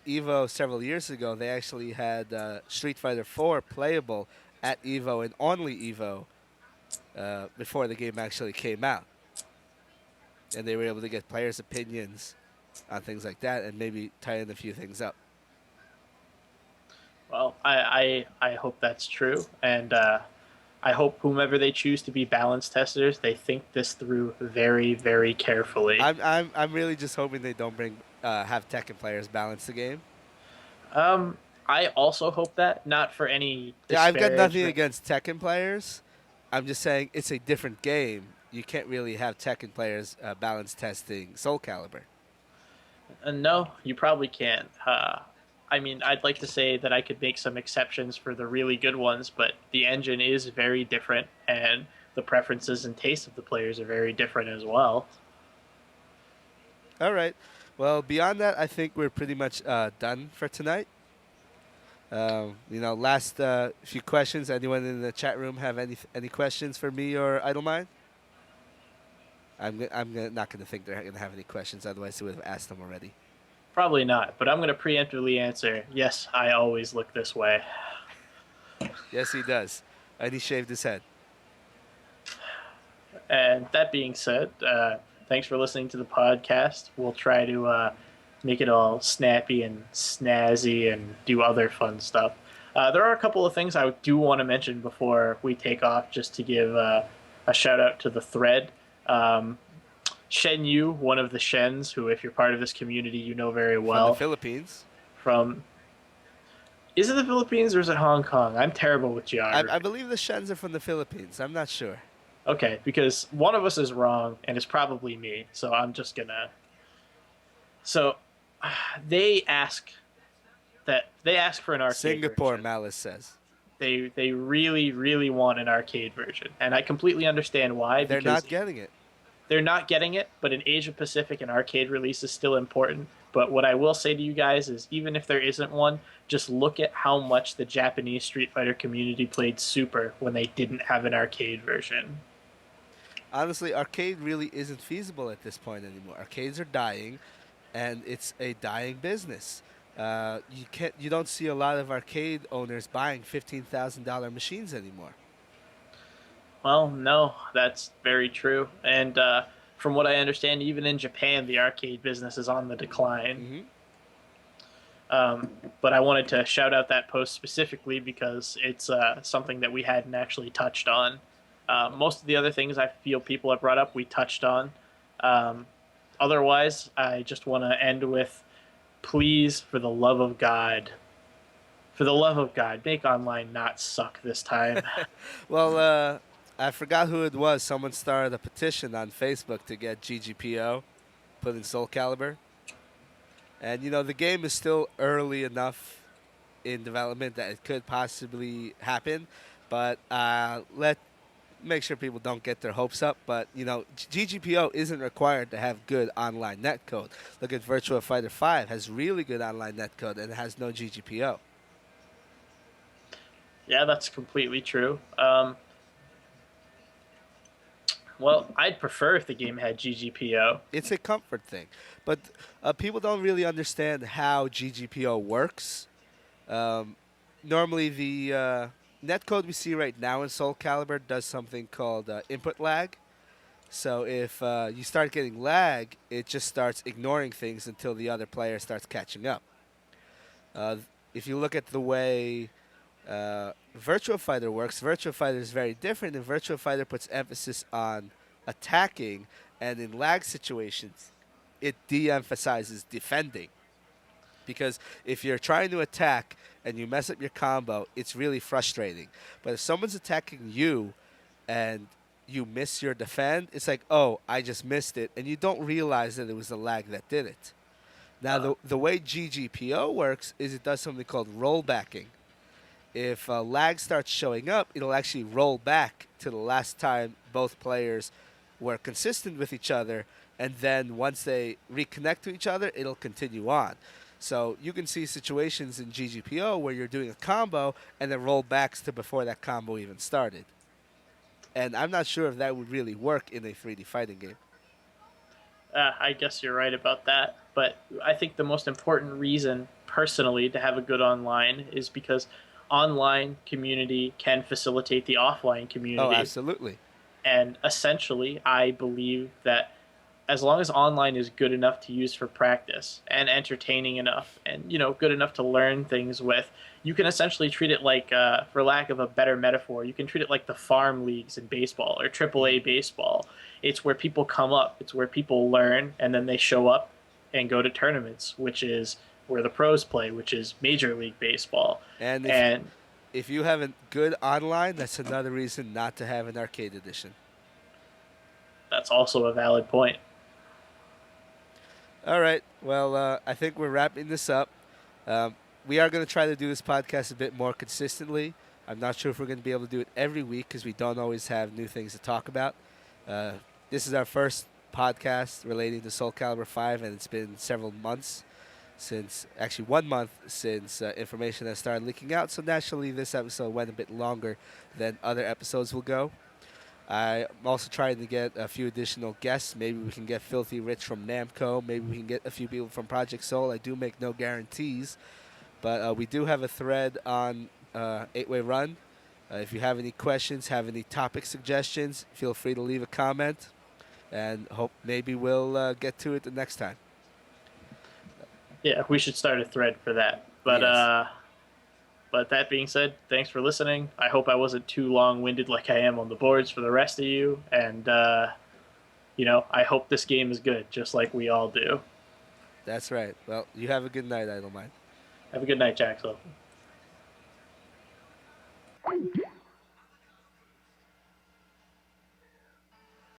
Speaker 1: EVO several years ago, they actually had Street Fighter IV playable at EVO and only EVO before the game actually came out. And they were able to get players' opinions on things like that and maybe tie in a few things up.
Speaker 2: Well, I hope that's true. And I hope whomever they choose to be balance testers, they think this through very, very carefully.
Speaker 1: I'm really just hoping they don't have Tekken players balance the game.
Speaker 2: I also hope that, not for any
Speaker 1: Yeah, I've got nothing against Tekken players. I'm just saying it's a different game. You can't really have Tekken players balance testing Soulcalibur.
Speaker 2: No, you probably can't. I mean, I'd like to say that I could make some exceptions for the really good ones, but the engine is very different, and the preferences and tastes of the players are very different as well.
Speaker 1: All right. Well, beyond that, I think we're pretty much done for tonight. Last few questions. Anyone in the chat room have any questions for me or Idlemind? I'm not going to think they're going to have any questions. Otherwise, they would have asked them already.
Speaker 2: Probably not, but I'm going to preemptively answer, yes, I always look this way.
Speaker 1: Yes, he does. And he shaved his head.
Speaker 2: And that being said, thanks for listening to the podcast. We'll try to make it all snappy and snazzy and do other fun stuff. There are a couple of things I do want to mention before we take off, just to give a shout out to the thread. Shen Yu, one of the Shens, who, if you're part of this community, you know very well.
Speaker 1: From the Philippines.
Speaker 2: Is it the Philippines or is it Hong Kong? I'm terrible with geography.
Speaker 1: I believe the Shens are from the Philippines. I'm not sure.
Speaker 2: Okay, because one of us is wrong, and it's probably me, so I'm just gonna... So, they ask for an arcade
Speaker 1: Singapore,
Speaker 2: version.
Speaker 1: Malice says.
Speaker 2: They really, really want an arcade version, and I completely understand why.
Speaker 1: They're not getting it.
Speaker 2: They're not getting it, but in Asia Pacific, an arcade release is still important. But what I will say to you guys is, even if there isn't one, just look at how much the Japanese Street Fighter community played Super when they didn't have an arcade version.
Speaker 1: Honestly, arcade really isn't feasible at this point anymore. Arcades are dying, and it's a dying business. You don't see a lot of arcade owners buying $15,000 machines anymore.
Speaker 2: Well, no, that's very true. And from what I understand, even in Japan, the arcade business is on the decline.
Speaker 1: Mm-hmm.
Speaker 2: But I wanted to shout out that post specifically because it's something that we hadn't actually touched on. Most of the other things I feel people have brought up, we touched on. Otherwise, I just want to end with, please, for the love of God, make online not suck this time.
Speaker 1: Well, I forgot who it was. Someone started a petition on Facebook to get GGPO put in Soulcalibur. And, the game is still early enough in development that it could possibly happen. But make sure people don't get their hopes up. But, GGPO isn't required to have good online netcode. Look at Virtua Fighter 5 has really good online netcode and it has no GGPO.
Speaker 2: Yeah, that's completely true. Well, I'd prefer if the game had GGPO.
Speaker 1: It's a comfort thing. But people don't really understand how GGPO works. Normally, the netcode we see right now in Soulcalibur does something called input lag. So if you start getting lag, it just starts ignoring things until the other player starts catching up. If you look at the way Virtua Fighter works, Virtua Fighter is very different, and Virtua Fighter puts emphasis on attacking, and in lag situations, it de-emphasizes defending. Because if you're trying to attack and you mess up your combo, it's really frustrating. But if someone's attacking you and you miss your defend, it's like, oh, I just missed it, and you don't realize that it was the lag that did it. Now, the way GGPO works is it does something called rollbacking. If lag starts showing up, it'll actually roll back to the last time both players were consistent with each other, and then once they reconnect to each other, it'll continue on. So you can see situations in GGPO where you're doing a combo and then roll backs to before that combo even started. And I'm not sure if that would really work in a 3D fighting game.
Speaker 2: I guess you're right about that. But I think the most important reason, personally, to have a good online is because online community can facilitate the offline community.
Speaker 1: Oh, absolutely.
Speaker 2: And essentially, I believe that as long as online is good enough to use for practice and entertaining enough and, good enough to learn things with, you can essentially treat it like, for lack of a better metaphor, you can treat it like the farm leagues in baseball or AAA baseball. It's where people come up. It's where people learn, and then they show up and go to tournaments, which is where the pros play, which is Major League Baseball.
Speaker 1: And if you have a good online, that's another reason not to have an arcade edition.
Speaker 2: That's also a valid point.
Speaker 1: All right. Well, I think we're wrapping this up. We are going to try to do this podcast a bit more consistently. I'm not sure if we're going to be able to do it every week because we don't always have new things to talk about. This is our first podcast relating to Soulcalibur 5, and it's been several months actually 1 month since information has started leaking out. So naturally, this episode went a bit longer than other episodes will go. I'm also trying to get a few additional guests. Maybe we can get Filthy Rich from Namco. Maybe we can get a few people from Project Soul. I do make no guarantees. But we do have a thread on 8-Way Run. If you have any questions, have any topic suggestions, feel free to leave a comment. And hope maybe we'll get to it the next time.
Speaker 2: Yeah, we should start a thread for that. But
Speaker 1: Yes.
Speaker 2: But that being said, thanks for listening. I hope I wasn't too long-winded like I am on the boards for the rest of you. And, I hope this game is good, just like we all do.
Speaker 1: That's right. Well, you have a good night, Idlemine.
Speaker 2: Have a good night, Jaxel.